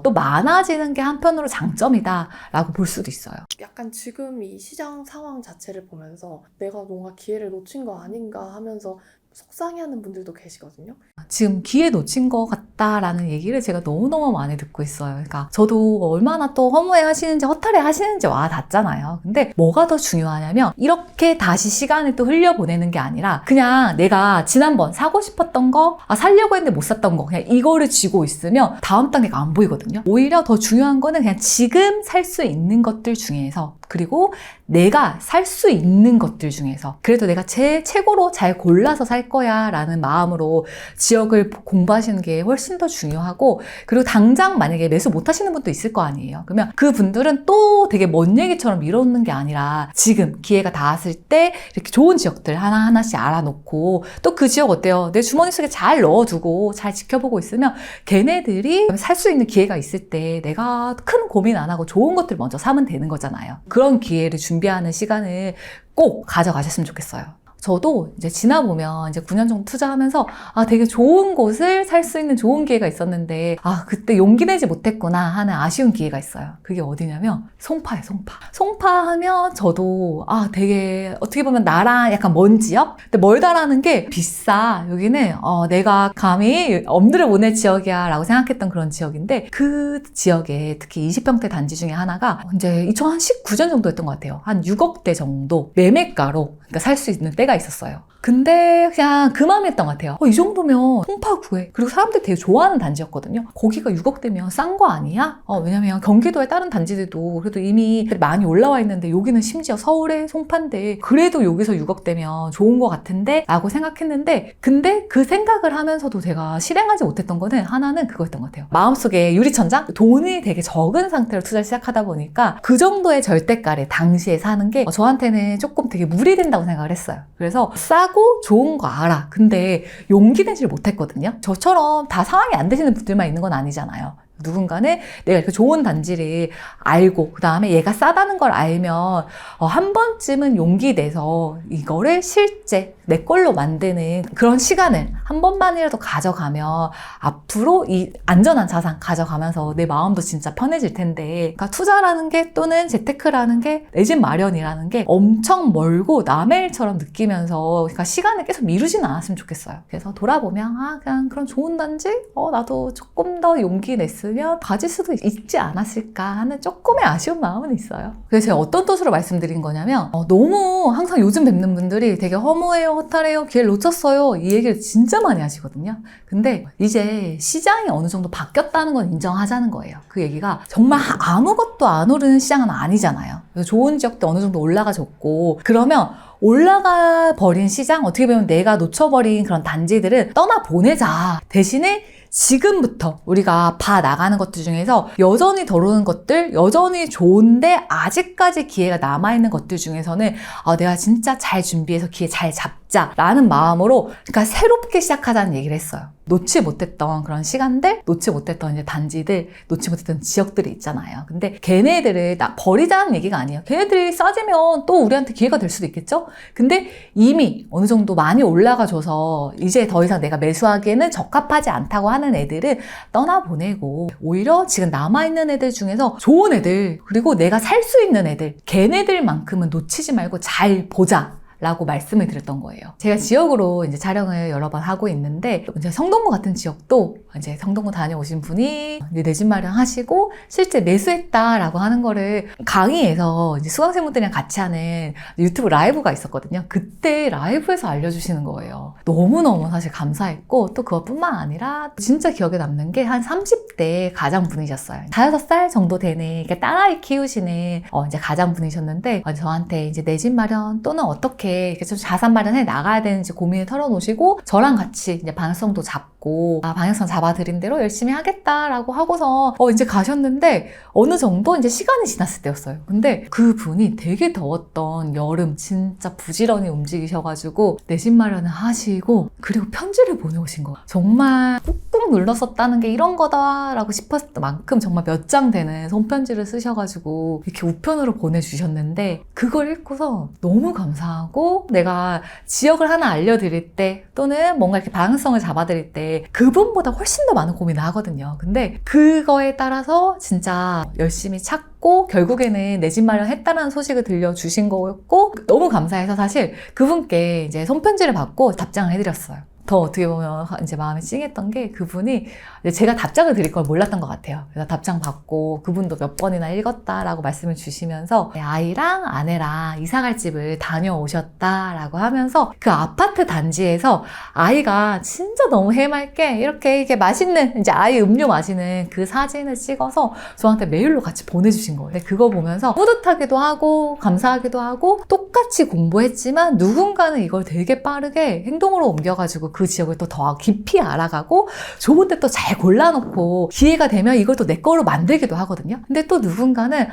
또 많아지는 게 한편으로 장점이다 라고 볼 수도 있어요. 약간 지금 이 시장 상황 자체를 보면서 내가 뭔가 기회를 놓친 거 아닌가 하면서 속상해하는 분들도 계시거든요. 지금 기회 놓친 것 같다라는 얘기를 제가 너무너무 많이 듣고 있어요. 그러니까 저도 얼마나 또 허무해 하시는지 허탈해 하시는지 와 닿잖아요. 근데 뭐가 더 중요하냐면 이렇게 다시 시간을 또 흘려보내는 게 아니라 그냥 내가 지난번 사고 싶었던 거, 살려고 했는데 못 샀던 거, 그냥 이거를 쥐고 있으면 다음 단계가 안 보이거든요. 오히려 더 중요한 거는 그냥 지금 살 수 있는 것들 중에서, 그리고 내가 살 수 있는 것들 중에서 그래도 내가 최고로 잘 골라서 살 거야 라는 마음으로 지역을 공부하시는 게 훨씬 더 중요하고, 그리고 당장 만약에 매수 못 하시는 분도 있을 거 아니에요. 그러면 그 분들은 또 되게 먼 얘기처럼 미뤄놓는 게 아니라 지금 기회가 닿았을 때 이렇게 좋은 지역들 하나하나씩 알아놓고, 또 그 지역 어때요? 내 주머니 속에 잘 넣어두고 잘 지켜보고 있으면 걔네들이 살 수 있는 기회가 있을 때 내가 큰 고민 안 하고 좋은 것들 먼저 사면 되는 거잖아요. 그런 기회를 준비하는 시간을 꼭 가져가셨으면 좋겠어요. 저도 이제 지나보면 이제 9년 정도 투자하면서 되게 좋은 곳을 살 수 있는 좋은 기회가 있었는데 그때 용기 내지 못했구나 하는 아쉬운 기회가 있어요. 그게 어디냐면 송파예요. 송파 하면 저도 되게 어떻게 보면 나랑 약간 먼 지역? 근데 멀다라는 게 비싸. 여기는 내가 감히 엄두를 못 낼 지역이야 라고 생각했던 그런 지역인데, 그 지역에 특히 20평대 단지 중에 하나가 이제 2019년 정도 였던 것 같아요. 한 6억대 정도 매매가로 그러니까 살 수 있는 때가 있었어요. 근데 그냥 그 마음이었던 것 같아요. 이 정도면 송파구에, 그리고 사람들이 되게 좋아하는 단지였거든요. 거기가 6억대면 싼 거 아니야? 왜냐면 경기도의 다른 단지들도 그래도 이미 많이 올라와 있는데 여기는 심지어 서울의 송파인데 그래도 여기서 6억대면 좋은 거 같은데 라고 생각했는데, 근데 그 생각을 하면서도 제가 실행하지 못했던 거는 하나는 그거였던 것 같아요. 마음속에 유리천장? 돈이 되게 적은 상태로 투자를 시작하다 보니까 그 정도의 절대가를 당시에 사는 게 저한테는 조금 되게 무리된다고 생각을 했어요. 그래서 싸고 좋은 거 알아. 근데 용기 내지를 못했거든요. 저처럼 다 상황이 안 되시는 분들만 있는 건 아니잖아요. 누군가는 내가 이렇게 좋은 단지를 알고 그 다음에 얘가 싸다는 걸 알면 한 번쯤은 용기 내서 이거를 실제 내 걸로 만드는 그런 시간을 한 번만이라도 가져가면 앞으로 이 안전한 자산 가져가면서 내 마음도 진짜 편해질 텐데, 그러니까 투자라는 게 또는 재테크라는 게 내 집 마련이라는 게 엄청 멀고 남의 일처럼 느끼면서 그러니까 시간을 계속 미루진 않았으면 좋겠어요. 그래서 돌아보면 그냥 그런 좋은 단지 나도 조금 더 용기 냈으면 가질 수도 있지 않았을까 하는 조금의 아쉬운 마음은 있어요. 그래서 제가 어떤 뜻으로 말씀드린 거냐면 너무 항상 요즘 뵙는 분들이 되게 허무해요, 허탈해요, 기회를 놓쳤어요 이 얘기를 진짜 많이 하시거든요. 근데 이제 시장이 어느 정도 바뀌었다는 건 인정하자는 거예요. 그 얘기가 정말 아무것도 안 오르는 시장은 아니잖아요. 그래서 좋은 지역도 어느 정도 올라가졌고, 그러면 올라가 버린 시장, 어떻게 보면 내가 놓쳐버린 그런 단지들은 떠나보내자. 대신에 지금부터 우리가 봐 나가는 것들 중에서 여전히 더러운 것들, 여전히 좋은데 아직까지 기회가 남아있는 것들 중에서는 내가 진짜 잘 준비해서 기회 잘 잡자라는 마음으로 그러니까 새롭게 시작하자는 얘기를 했어요. 놓지 못했던 그런 시간들, 놓지 못했던 이제 단지들, 놓지 못했던 지역들이 있잖아요. 근데 걔네들을 버리자는 얘기가 아니에요. 걔네들이 싸지면 또 우리한테 기회가 될 수도 있겠죠? 근데 이미 어느 정도 많이 올라가줘서 이제 더 이상 내가 매수하기에는 적합하지 않다고 하는 애들은 떠나보내고 오히려 지금 남아있는 애들 중에서 좋은 애들, 그리고 내가 살 수 있는 애들, 걔네들만큼은 놓치지 말고 잘 보자 라고 말씀을 드렸던 거예요. 제가 지역으로 이제 촬영을 여러 번 하고 있는데, 이제 성동구 같은 지역도 이제 성동구 다녀오신 분이 내 집 마련하시고 실제 매수했다라고 하는 거를 강의에서 이제 수강생분들이랑 같이 하는 유튜브 라이브가 있었거든요. 그때 라이브에서 알려주시는 거예요. 너무너무 사실 감사했고, 또 그것뿐만 아니라 진짜 기억에 남는 게 한 30대 가장분이셨어요. 5살 정도 되는 딸아이 키우시는 이제 가장분이셨는데, 저한테 이제 내 집 마련 또는 어떻게 이렇게 좀 자산 마련해 나가야 되는지 고민을 털어놓으시고 저랑 같이 이제 방향성도 잡고 방향성 잡아드린 대로 열심히 하겠다라고 하고서 이제 가셨는데 어느 정도 이제 시간이 지났을 때였어요. 근데 그분이 되게 더웠던 여름 진짜 부지런히 움직이셔가지고 내 집 마련을 하시고 그리고 편지를 보내오신 거예요. 정말 꾹꾹 눌렀었다는 게 이런 거다라고 싶었을 만큼 정말 몇 장 되는 손편지를 쓰셔가지고 이렇게 우편으로 보내주셨는데 그걸 읽고서 너무 감사하고 내가 지역을 하나 알려드릴 때 또는 뭔가 이렇게 방향성을 잡아드릴 때 그분보다 훨씬 더 많은 고민을 하거든요. 근데 그거에 따라서 진짜 열심히 찾고 결국에는 내 집 마련했다는 소식을 들려주신 거였고 너무 감사해서 사실 그분께 이제 손편지를 받고 답장을 해드렸어요. 더 어떻게 보면 이제 마음이 찡했던 게 그분이 제가 답장을 드릴 걸 몰랐던 것 같아요. 그래서 답장 받고 그분도 몇 번이나 읽었다라고 말씀을 주시면서 아이랑 아내랑 이사갈 집을 다녀오셨다라고 하면서 그 아파트 단지에서 아이가 진짜 너무 해맑게 이렇게 맛있는 이제 아이 음료 마시는 그 사진을 찍어서 저한테 메일로 같이 보내주신 거예요. 근데 그거 보면서 뿌듯하기도 하고 감사하기도 하고 똑같이 공부했지만 누군가는 이걸 되게 빠르게 행동으로 옮겨가지고 그 지역을 또 더 깊이 알아가고 좋은 데 또 잘 골라놓고 기회가 되면 이걸 또 내 거로 만들기도 하거든요. 근데 또 누군가는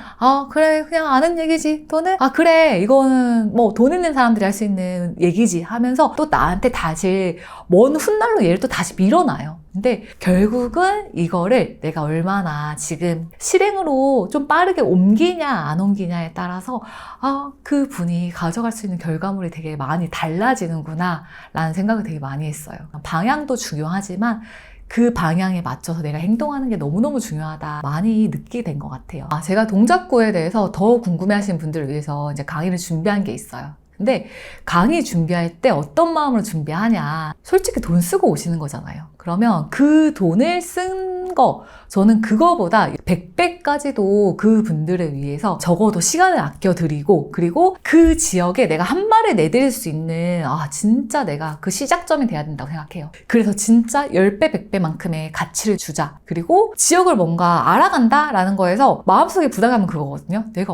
그래 그냥 아는 얘기지 또는 그래 이거는 뭐 돈 있는 사람들이 할 수 있는 얘기지 하면서 또 나한테 다시 먼 훗날로 얘를 또 다시 밀어놔요. 근데 결국은 이거를 내가 얼마나 지금 실행으로 좀 빠르게 옮기냐 안 옮기냐에 따라서 그 분이 가져갈 수 있는 결과물이 되게 많이 달라지는구나 라는 생각을 되게 많이 했어요. 방향도 중요하지만 그 방향에 맞춰서 내가 행동하는 게 너무너무 중요하다 많이 느끼게 된 것 같아요. 제가 동작구에 대해서 더 궁금해하시는 분들을 위해서 이제 강의를 준비한 게 있어요. 근데 강의 준비할 때 어떤 마음으로 준비하냐, 솔직히 돈 쓰고 오시는 거잖아요. 그러면 그 돈을 쓴 거, 저는 그거보다 100배까지도 그 분들을 위해서 적어도 시간을 아껴드리고 그리고 그 지역에 내가 한 발을 내드릴 수 있는 진짜 내가 그 시작점이 돼야 된다고 생각해요. 그래서 진짜 10배, 100배만큼의 가치를 주자. 그리고 지역을 뭔가 알아간다 라는 거에서 마음속에 부담감은 그거거든요. 내가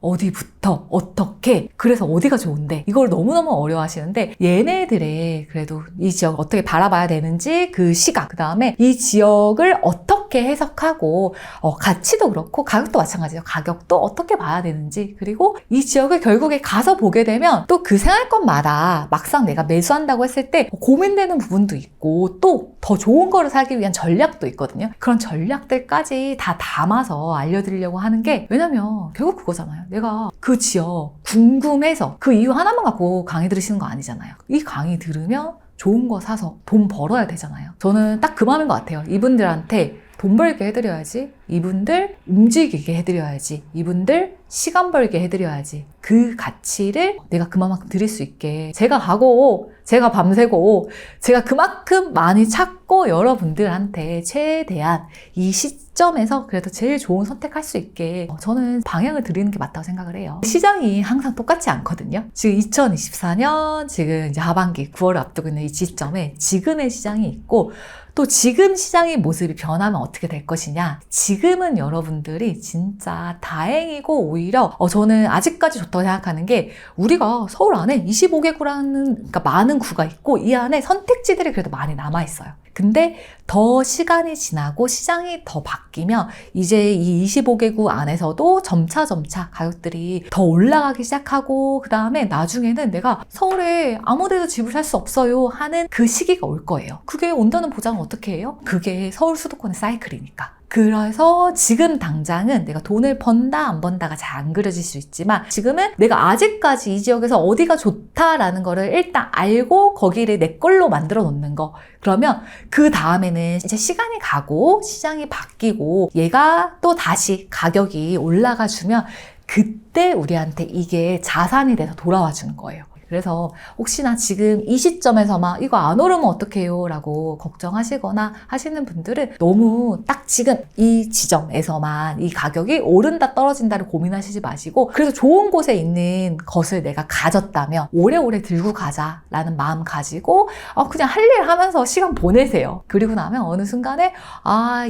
어디부터 어떻게 그래서 어디가 좋은데 이걸 너무너무 어려워하시는데 얘네들의 그래도 이 지역을 어떻게 바라봐야 되는지 그 시각, 그 다음에 이 지역을 어떻게 해석하고 가치도 그렇고 가격도 마찬가지예요. 가격도 어떻게 봐야 되는지 그리고 이 지역을 결국에 가서 보게 되면 또 그 생활권마다 막상 내가 매수한다고 했을 때 고민되는 부분도 있고 또 더 좋은 거를 사기 위한 전략도 있거든요. 그런 전략들까지 다 담아서 알려드리려고 하는 게 왜냐면 결국 그거잖아요. 내가 그 지역 궁금해서 그 이유 하나만 갖고 강의 들으시는 거 아니잖아요. 이 강의 들으면 좋은 거 사서 돈 벌어야 되잖아요. 저는 딱 그 마음인 것 같아요. 이분들한테 돈 벌게 해드려야지, 이분들 움직이게 해드려야지, 이분들 시간 벌게 해드려야지. 그 가치를 내가 그만큼 드릴 수 있게 제가 가고 제가 밤새고 제가 그만큼 많이 찾고 여러분들한테 최대한 이 시점에서 그래도 제일 좋은 선택할 수 있게 저는 방향을 드리는 게 맞다고 생각을 해요. 시장이 항상 똑같지 않거든요. 지금 2024년 지금 이제 하반기 9월을 앞두고 있는 이 시점에 지금의 시장이 있고 또 지금 시장의 모습이 변하면 어떻게 될 것이냐. 지금은 여러분들이 진짜 다행이고 오히려 저는 아직까지 좋다고 생각하는 게 우리가 서울 안에 25개구라는 그러니까 많은 구가 있고 이 안에 선택지들이 그래도 많이 남아있어요. 근데 더 시간이 지나고 시장이 더 바뀌면 이제 이 25개구 안에서도 점차 가격들이 더 올라가기 시작하고 그 다음에 나중에는 내가 서울에 아무 데도 집을 살 수 없어요 하는 그 시기가 올 거예요. 그게 온다는 보장은 어떻게 해요? 그게 서울 수도권의 사이클이니까. 그래서 지금 당장은 내가 돈을 번다 안 번다가 잘 안 그려질 수 있지만 지금은 내가 아직까지 이 지역에서 어디가 좋다라는 거를 일단 알고 거기를 내 걸로 만들어 놓는 거. 그러면 그 다음에는 이제 시간이 가고 시장이 바뀌고 얘가 또 다시 가격이 올라가 주면 그때 우리한테 이게 자산이 돼서 돌아와 주는 거예요. 그래서 혹시나 지금 이 시점에서만 이거 안 오르면 어떡해요 라고 걱정하시거나 하시는 분들은 너무 딱 지금 이 지점에서만 이 가격이 오른다 떨어진다를 고민하시지 마시고 그래서 좋은 곳에 있는 것을 내가 가졌다면 오래오래 들고 가자라는 마음 가지고 그냥 할 일 하면서 시간 보내세요. 그리고 나면 어느 순간에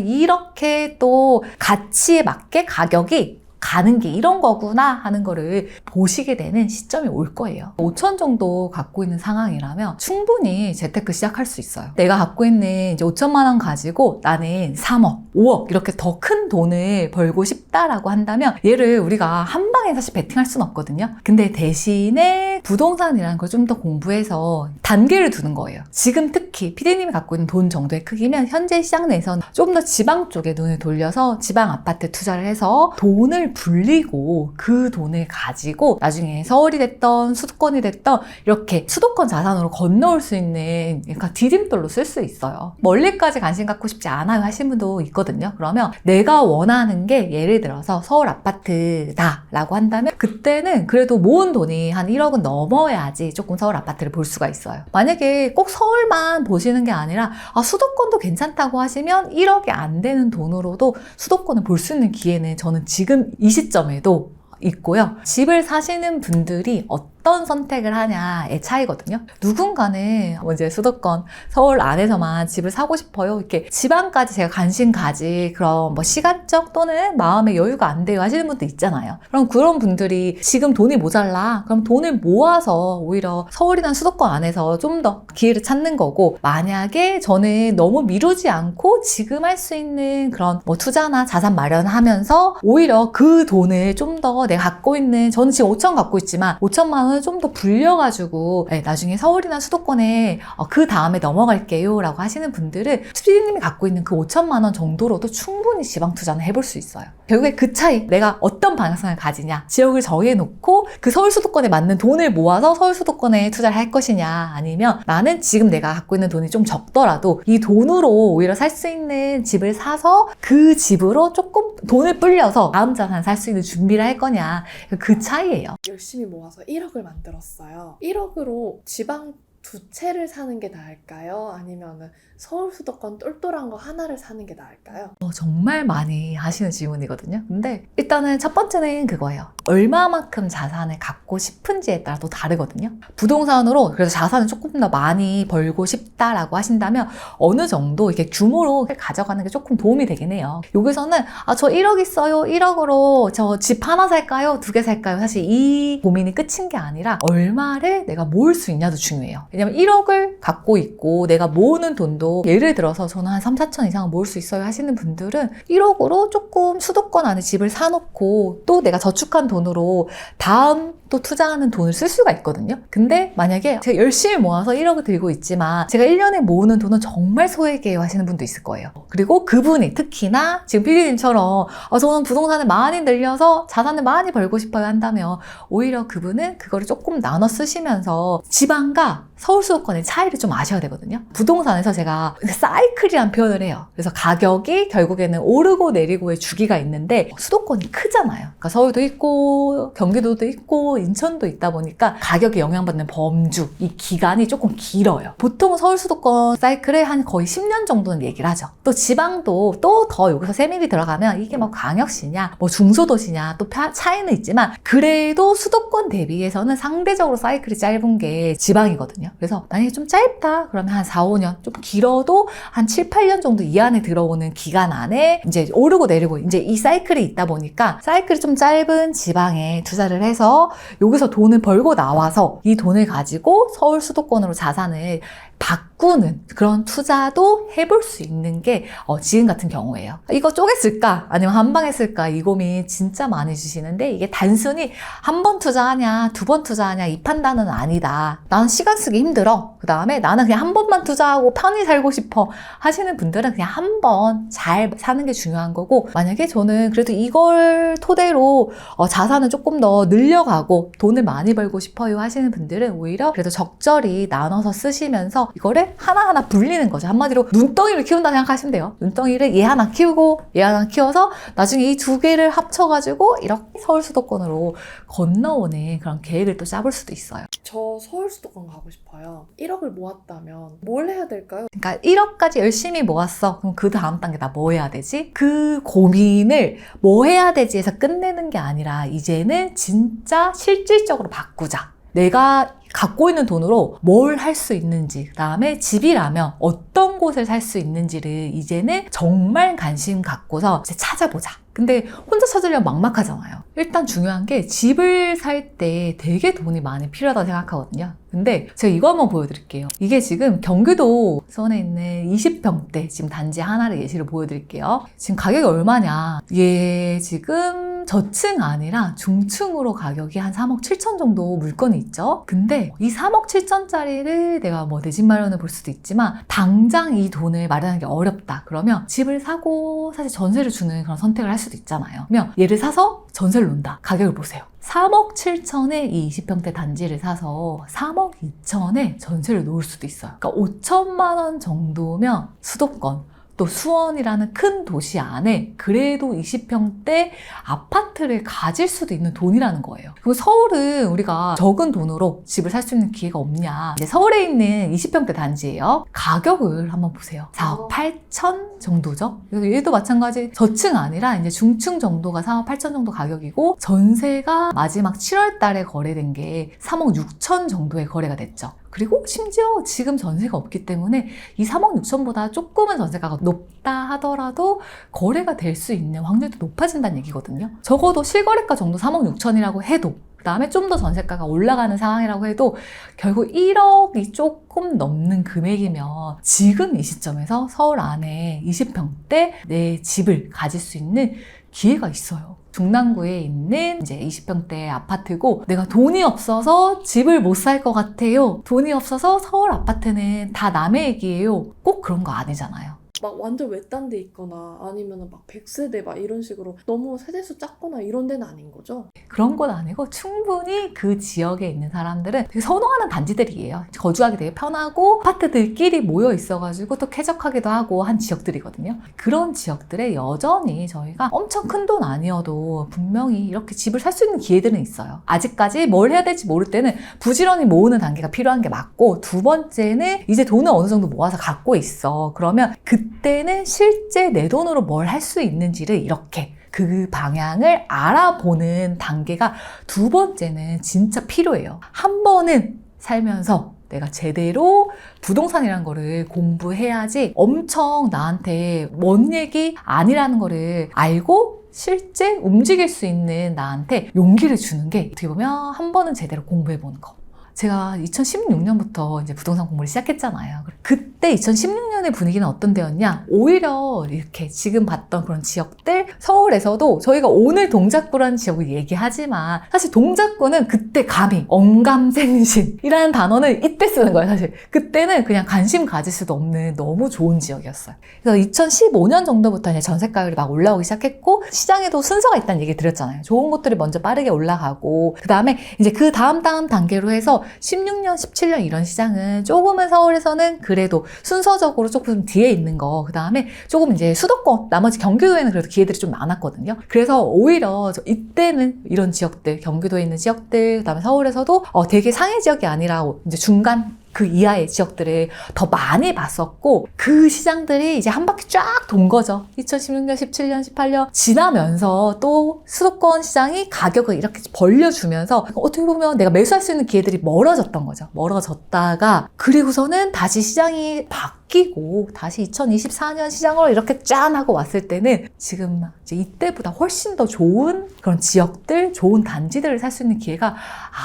이렇게 또 가치에 맞게 가격이 가는 게 이런 거구나 하는 거를 보시게 되는 시점이 올 거예요. 5천 정도 갖고 있는 상황이라면 충분히 재테크 시작할 수 있어요. 내가 갖고 있는 이제 5천만 원 가지고 나는 3억, 5억 이렇게 더 큰 돈을 벌고 싶다라고 한다면 얘를 우리가 한 방에 사실 베팅할 수는 없거든요. 근데 대신에 부동산이라는 걸 좀 더 공부해서 단계를 두는 거예요. 지금 특히 PD님이 갖고 있는 돈 정도의 크기면 현재 시장 내에서는 좀 더 지방 쪽에 눈을 돌려서 지방 아파트 투자를 해서 돈을 불리고 그 돈을 가지고 나중에 서울이 됐던 수도권이 됐던 이렇게 수도권 자산으로 건너올 수 있는 그러니까 디딤돌로 쓸 수 있어요. 멀리까지 관심 갖고 싶지 않아요 하신 분도 있거든요. 그러면 내가 원하는 게 예를 들어서 서울 아파트다 라고 한다면 그때는 그래도 모은 돈이 한 1억은 넘어야지 조금 서울 아파트를 볼 수가 있어요. 만약에 꼭 서울만 보시는 게 아니라 수도권도 괜찮다고 하시면 1억이 안 되는 돈으로도 수도권을 볼 수 있는 기회는 저는 지금 이 시점에도 있고요. 집을 사시는 분들이 어떤 선택을 하냐의 차이거든요. 누군가는 이제 수도권, 서울 안에서만 집을 사고 싶어요. 이렇게 지방까지 제가 관심 가지 그런 시간적 또는 마음의 여유가 안 돼요 하시는 분도 있잖아요. 그럼 그런 분들이 지금 돈이 모자라. 그럼 돈을 모아서 오히려 서울이나 수도권 안에서 좀 더 기회를 찾는 거고 만약에 저는 너무 미루지 않고 지금 할 수 있는 그런 투자나 자산 마련하면서 오히려 그 돈을 좀 더 내가 갖고 있는 저는 지금 5천 갖고 있지만 5천만 원을 좀 더 불려가지고 나중에 서울이나 수도권에 그 다음에 넘어갈게요 라고 하시는 분들은 PD님이 갖고 있는 그 5천만 원 정도로도 충분히 지방 투자는 해볼 수 있어요. 결국에 그 차이 내가 어떤 방향성을 가지냐 지역을 정해놓고 그 서울 수도권에 맞는 돈을 모아서 서울 수도권에 투자를 할 것이냐 아니면 나는 지금 내가 갖고 있는 돈이 좀 적더라도 이 돈으로 오히려 살 수 있는 집을 사서 그 집으로 조금 돈을 불려서 다음 자산 살 수 있는 준비를 할 거냐 그 차이예요. 열심히 모아서 1억을 만들었어요. 1억으로 지방 두 채를 사는 게 나을까요? 아니면 서울 수도권 똘똘한 거 하나를 사는 게 나을까요? 정말 많이 하시는 질문이거든요. 근데 일단은 첫 번째는 그거예요. 얼마만큼 자산을 갖고 싶은지에 따라 또 다르거든요. 부동산으로 그래서 자산을 조금 더 많이 벌고 싶다라고 하신다면 어느 정도 이렇게 규모로 가져가는 게 조금 도움이 되긴 해요. 여기서는 저 1억 있어요. 1억으로 저 집 하나 살까요? 2개 살까요? 사실 이 고민이 끝인 게 아니라 얼마를 내가 모을 수 있냐도 중요해요. 왜냐면 1억을 갖고 있고 내가 모으는 돈도 예를 들어서 저는 한 3, 4천 이상은 모을 수 있어요 하시는 분들은 1억으로 조금 수도권 안에 집을 사놓고 또 내가 저축한 돈으로 다음 또 투자하는 돈을 쓸 수가 있거든요. 근데 만약에 제가 열심히 모아서 1억을 들고 있지만 제가 1년에 모으는 돈은 정말 소액이에요 하시는 분도 있을 거예요. 그리고 그분이 특히나 지금 PD님처럼 저는 부동산을 많이 늘려서 자산을 많이 벌고 싶어요 한다면 오히려 그분은 그거를 조금 나눠 쓰시면서 지방과 서울 수도권의 차이를 좀 아셔야 되거든요. 부동산에서 제가 사이클이라는 표현을 해요. 그래서 가격이 결국에는 오르고 내리고의 주기가 있는데 수도권이 크잖아요. 그러니까 서울도 있고 경기도도 있고 인천도 있다 보니까 가격에 영향받는 범주, 이 기간이 조금 길어요. 보통 서울 수도권 사이클에 한 거의 10년 정도는 얘기를 하죠. 또 지방도 또 더 여기서 세밀히 들어가면 이게 광역시냐 중소도시냐 또 차이는 있지만 그래도 수도권 대비해서는 상대적으로 사이클이 짧은 게 지방이거든요. 있거든요. 그래서 만약에 좀 짧다 그러면 한 4, 5년, 좀 길어도 한 7, 8년 정도 이 안에 들어오는 기간 안에 이제 오르고 내리고 이제 이 사이클이 있다 보니까 사이클이 좀 짧은 지방에 투자를 해서 여기서 돈을 벌고 나와서 이 돈을 가지고 서울 수도권으로 자산을 바꾸는 그런 투자도 해볼 수 있는 게 지금 같은 경우예요. 이거 쪼개 쓸까? 아니면 한 방에 쓸까? 이 고민 진짜 많이 주시는데 이게 단순히 한 번 투자하냐, 두 번 투자하냐 이 판단은 아니다. 나는 시간 쓰기 힘들어. 그 다음에 나는 그냥 한 번만 투자하고 편히 살고 싶어 하시는 분들은 그냥 한 번 잘 사는 게 중요한 거고, 만약에 저는 그래도 이걸 토대로 자산을 조금 더 늘려가고 돈을 많이 벌고 싶어요 하시는 분들은 오히려 그래도 적절히 나눠서 쓰시면서 이거를 하나하나 불리는 거죠. 한마디로 눈덩이를 키운다 생각하시면 돼요. 눈덩이를 얘 하나 키우고 얘 하나 키워서 나중에 이 두 개를 합쳐가지고 이렇게 서울 수도권으로 건너오는 그런 계획을 또 짜볼 수도 있어요. 저 서울 수도권 가고 싶어요. 1억을 모았다면 뭘 해야 될까요? 그러니까 1억까지 열심히 모았어. 그럼 그 다음 단계 나 뭐 해야 되지? 그 고민을 뭐 해야 되지 해서 끝내는 게 아니라 이제는 진짜 실질적으로 바꾸자. 내가 갖고 있는 돈으로 뭘 할 수 있는지, 그 다음에 집이라면 어떤 곳을 살 수 있는지를 이제는 정말 관심 갖고서 이제 찾아보자. 근데 혼자 찾으려면 막막하잖아요. 일단 중요한 게 집을 살 때 되게 돈이 많이 필요하다고 생각하거든요. 근데 제가 이거 한번 보여드릴게요. 이게 지금 경기도 선에 있는 20평대 지금 단지 하나를 예시로 보여드릴게요. 지금 가격이 얼마냐. 이게 지금 저층 아니라 중층으로 가격이 한 3억 7천 정도 물건이 있죠. 근데 이 3억 7천짜리를 내가 뭐 내 집 마련을 볼 수도 있지만 당장 이 돈을 마련하는 게 어렵다. 그러면 집을 사고 사실 전세를 주는 그런 선택을 할 수도 있잖아요. 그러면 얘를 사서 전세를 놓는다. 가격을 보세요. 3억 7천에 이 20평대 단지를 사서 3억 2천에 전세를 놓을 수도 있어요. 그러니까 5천만 원 정도면 수도권 또 수원이라는 큰 도시 안에 그래도 20평대 아파트를 가질 수도 있는 돈이라는 거예요. 그리고 서울은 우리가 적은 돈으로 집을 살 수 있는 기회가 없냐. 이제 서울에 있는 20평대 단지예요. 가격을 한번 보세요. 4억 8천 정도죠. 그래서 얘도 마찬가지 저층 아니라 이제 중층 정도가 4억 8천 정도 가격이고 전세가 마지막 7월 달에 거래된 게 3억 6천 정도에 거래가 됐죠. 그리고 심지어 지금 전세가 없기 때문에 이 3억 6천보다 조금은 전세가가 높다 하더라도 거래가 될 수 있는 확률도 높아진다는 얘기거든요. 적어도 실거래가 정도 3억 6천이라고 해도 그 다음에 좀 더 전세가가 올라가는 상황이라고 해도 결국 1억이 조금 넘는 금액이면 지금 이 시점에서 서울 안에 20평대 내 집을 가질 수 있는 기회가 있어요. 중랑구에 있는 이제 20평대 아파트고 내가 돈이 없어서 집을 못 살 것 같아요. 돈이 없어서 서울 아파트는 다 남의 얘기예요. 꼭 그런 거 아니잖아요. 막 완전 외딴 데 있거나 아니면 막 100세대 막 이런 식으로 너무 세대수 작거나 이런 데는 아닌 거죠? 그런 건 아니고 충분히 그 지역에 있는 사람들은 되게 선호하는 단지들이에요. 거주하기 되게 편하고 아파트들끼리 모여 있어가지고 또 쾌적하기도 하고 한 지역들이거든요. 그런 지역들에 여전히 저희가 엄청 큰 돈 아니어도 분명히 이렇게 집을 살 수 있는 기회들은 있어요. 아직까지 뭘 해야 될지 모를 때는 부지런히 모으는 단계가 필요한 게 맞고, 두 번째는 이제 돈을 어느 정도 모아서 갖고 있어. 그러면 그때는 실제 내 돈으로 뭘 할 수 있는지를 이렇게 그 방향을 알아보는 단계가 두 번째는 진짜 필요해요. 한 번은 살면서 내가 제대로 부동산이라는 거를 공부해야지 엄청 나한테 먼 얘기 아니라는 거를 알고 실제 움직일 수 있는 나한테 용기를 주는 게 어떻게 보면 한 번은 제대로 공부해보는 거. 제가 2016년부터 이제 부동산 공부를 시작했잖아요. 그때 2016년의 분위기는 어떤 데였냐? 오히려 이렇게 지금 봤던 그런 지역들, 서울에서도 저희가 오늘 동작구라는 지역을 얘기하지만 사실 동작구는 그때 감히 언감생신이라는 단어는 이때 쓰는 거예요, 사실. 그때는 그냥 관심 가질 수도 없는 너무 좋은 지역이었어요. 그래서 2015년 정도부터 이제 전세가율이 막 올라오기 시작했고, 시장에도 순서가 있다는 얘기 드렸잖아요. 좋은 곳들이 먼저 빠르게 올라가고, 그 다음에 이제 그 다음 단계로 해서 16년, 17년 이런 시장은 조금은 서울에서는 그래도 순서적으로 조금 뒤에 있는 거, 그 다음에 조금 이제 수도권, 나머지 경기도에는 그래도 기회들이 좀 많았거든요. 그래서 오히려 이때는 이런 지역들, 경기도에 있는 지역들, 그 다음에 서울에서도 되게 상해 지역이 아니라 이제 중간 그 이하의 지역들을 더 많이 봤었고 그 시장들이 이제 한 바퀴 쫙 돈 거죠. 2016년, 17년, 18년 지나면서 또 수도권 시장이 가격을 이렇게 벌려주면서 어떻게 보면 내가 매수할 수 있는 기회들이 멀어졌던 거죠. 멀어졌다가 그리고서는 다시 시장이 바뀌고 다시 2024년 시장으로 이렇게 짠 하고 왔을 때는 지금 이제 이때보다 훨씬 더 좋은 그런 지역들, 좋은 단지들을 살 수 있는 기회가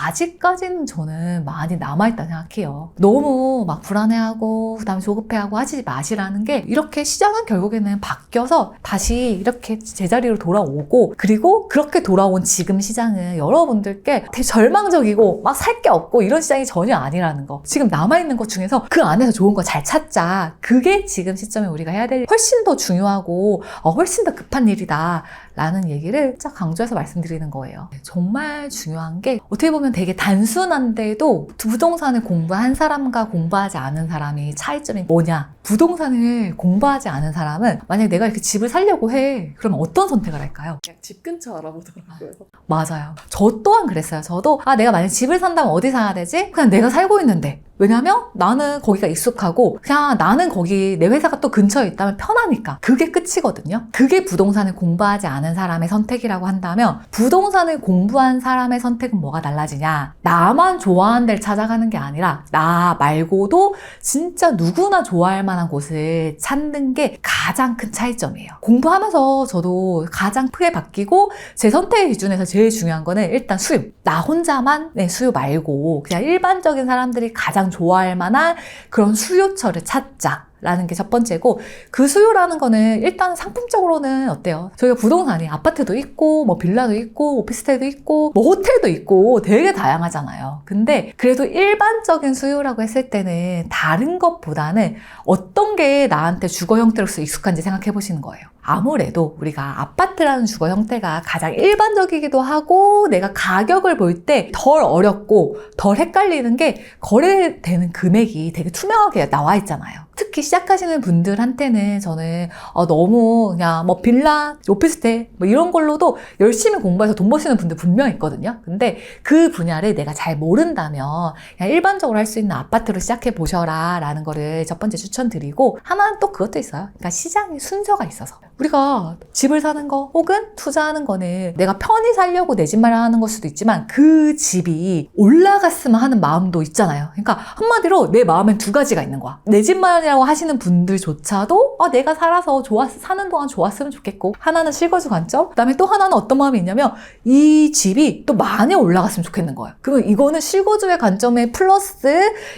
아직까지는 저는 많이 남아있다 생각해요. 너무 막 불안해하고 그다음에 조급해하고 하지 마시라는 게 이렇게 시장은 결국에는 바뀌어서 다시 이렇게 제자리로 돌아오고 그리고 그렇게 돌아온 지금 시장은 여러분들께 되게 절망적이고 막 살 게 없고 이런 시장이 전혀 아니라는 거. 지금 남아있는 것 중에서 그 안에서 좋은 거 잘 찾자. 그게 지금 시점에 우리가 해야 될 훨씬 더 중요하고 훨씬 더 급한 일이다 라는 얘기를 쫙 강조해서 말씀드리는 거예요. 정말 중요한 게 어떻게 보면 되게 단순한데도 부동산을 공부한 사람과 공부하지 않은 사람이 차이점이 뭐냐. 부동산을 공부하지 않은 사람은 만약에 내가 이렇게 집을 사려고 해. 그러면 어떤 선택을 할까요? 그냥 집 근처 알아보더라고요. 맞아요. 저 또한 그랬어요. 저도 내가 만약 집을 산다면 어디 사야 되지? 그냥 내가 살고 있는데. 왜냐면 나는 거기가 익숙하고 그냥 나는 거기 내 회사가 또 근처에 있다면 편하니까. 그게 끝이거든요. 그게 부동산을 공부하지 않은 사람의 선택이라고 한다면 부동산을 공부한 사람의 선택은 뭐가 달라지냐? 나만 좋아하는 데를 찾아가는 게 아니라 나 말고도 진짜 누구나 좋아할 만한 곳을 찾는 게 가장 큰 차이점이에요. 공부하면서 저도 가장 크게 바뀌고 제 선택의 기준에서 제일 중요한 거는 일단 수요. 나 혼자만 수요 말고 그냥 일반적인 사람들이 가장 좋아할 만한 그런 수요처를 찾자. 라는 게 첫 번째고 그 수요라는 거는 일단 상품적으로는 어때요? 저희가 부동산이 아파트도 있고 뭐 빌라도 있고 오피스텔도 있고 뭐 호텔도 있고 되게 다양하잖아요. 근데 그래도 일반적인 수요라고 했을 때는 다른 것보다는 어떤 게 나한테 주거 형태로서 익숙한지 생각해 보시는 거예요. 아무래도 우리가 아파트라는 주거 형태가 가장 일반적이기도 하고 내가 가격을 볼 때 덜 어렵고 덜 헷갈리는 게 거래되는 금액이 되게 투명하게 나와 있잖아요. 특히 시작하시는 분들한테는 저는 너무 그냥 뭐 빌라, 오피스텔 뭐 이런 걸로도 열심히 공부해서 돈 버시는 분들 분명히 있거든요. 근데 그 분야를 내가 잘 모른다면 그냥 일반적으로 할 수 있는 아파트로 시작해 보셔라 라는 거를 첫 번째 추천드리고 하나는 또 그것도 있어요. 그러니까 시장의 순서가 있어서 우리가 집을 사는 거 혹은 투자하는 거는 내가 편히 살려고 내 집 마련하는 걸 수도 있지만 그 집이 올라갔으면 하는 마음도 있잖아요. 그러니까 한마디로 내 마음엔 두 가지가 있는 거야. 내 집 마련이라고 하시는 분들조차도 내가 살아서 사는 동안 좋았으면 좋겠고 하나는 실거주 관점 그다음에 또 하나는 어떤 마음이 있냐면 이 집이 또 많이 올라갔으면 좋겠는 거예요. 그러면 이거는 실거주의 관점에 플러스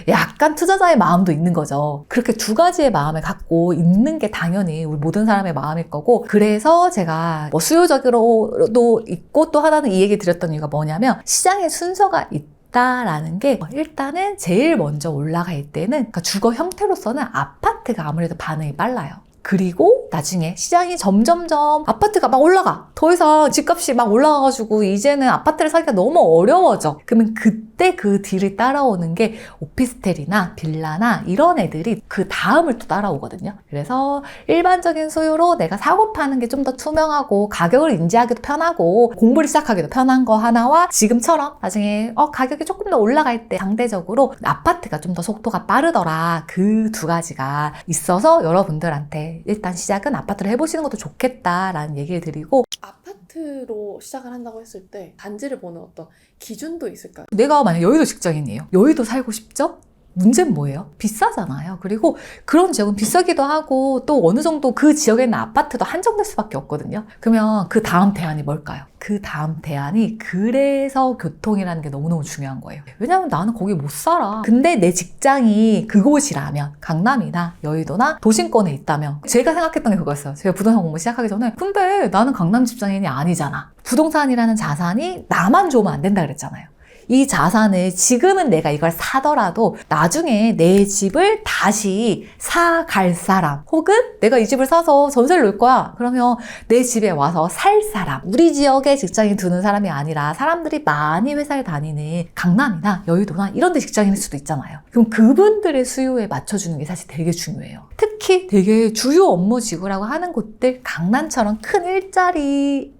약간 투자자의 마음도 있는 거죠. 그렇게 두 가지의 마음을 갖고 있는 게 당연히 우리 모든 사람의 마음일 거고 그래서 제가 뭐 수요적으로도 있고 또 하나는 이 얘기 드렸던 이유가 뭐냐면 시장의 순서가 라는 게 일단은 제일 먼저 올라갈 때는 그러니까 주거 형태로서는 아파트가 아무래도 반응이 빨라요. 그리고 나중에 시장이 점점점 아파트가 막 올라가. 더 이상 집값이 막 올라가가지고 이제는 아파트를 사기가 너무 어려워져. 그러면 그때 그 뒤를 따라오는 게 오피스텔이나 빌라나 이런 애들이 그 다음을 또 따라오거든요. 그래서 일반적인 수요로 내가 사고 파는 게 좀 더 투명하고 가격을 인지하기도 편하고 공부를 시작하기도 편한 거 하나와 지금처럼 나중에 가격이 조금 더 올라갈 때 상대적으로 아파트가 좀 더 속도가 빠르더라. 그 두 가지가 있어서 여러분들한테 일단 시작은 아파트를 해보시는 것도 좋겠다라는 얘기를 드리고 아파트로 시작을 한다고 했을 때 단지를 보는 어떤 기준도 있을까요? 내가 만약 여의도 직장인이에요. 여의도 살고 싶죠? 문제는 뭐예요? 비싸잖아요. 그리고 그런 지역은 비싸기도 하고 또 어느 정도 그 지역에 있는 아파트도 한정될 수밖에 없거든요. 그러면 그 다음 대안이 뭘까요? 그 다음 대안이 그래서 교통이라는 게 너무너무 중요한 거예요. 왜냐면 나는 거기 못 살아. 근데 내 직장이 그곳이라면 강남이나 여의도나 도심권에 있다면 제가 생각했던 게 그거였어요. 제가 부동산 공부 시작하기 전에 근데 나는 강남 직장인이 아니잖아. 부동산이라는 자산이 나만 좋으면 안 된다 그랬잖아요. 이 자산을 지금은 내가 이걸 사더라도 나중에 내 집을 다시 사갈 사람 혹은 내가 이 집을 사서 전세를 놓을 거야. 그러면 내 집에 와서 살 사람 우리 지역에 직장인 두는 사람이 아니라 사람들이 많이 회사를 다니는 강남이나 여의도나 이런 데 직장인일 수도 있잖아요. 그럼 그분들의 수요에 맞춰주는 게 사실 되게 중요해요. 특히 되게 주요 업무 지구라고 하는 곳들 강남처럼 큰 일자리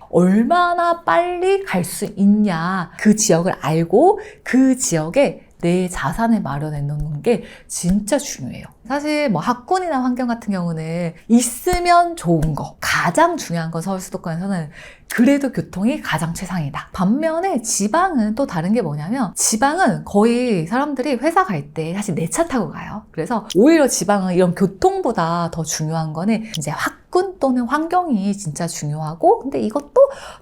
얼마나 빨리 갈 수 있냐 그 지역을 알고 그 지역에 내 자산을 마련해 놓는 게 진짜 중요해요. 사실 뭐 학군이나 환경 같은 경우는 있으면 좋은 거, 가장 중요한 건 서울 수도권에서는 그래도 교통이 가장 최상이다. 반면에 지방은 또 다른 게 뭐냐면 지방은 거의 사람들이 회사 갈 때 사실 내 차 타고 가요. 그래서 오히려 지방은 이런 교통보다 더 중요한 거는 이제 학군 또는 환경이 진짜 중요하고, 근데 이것도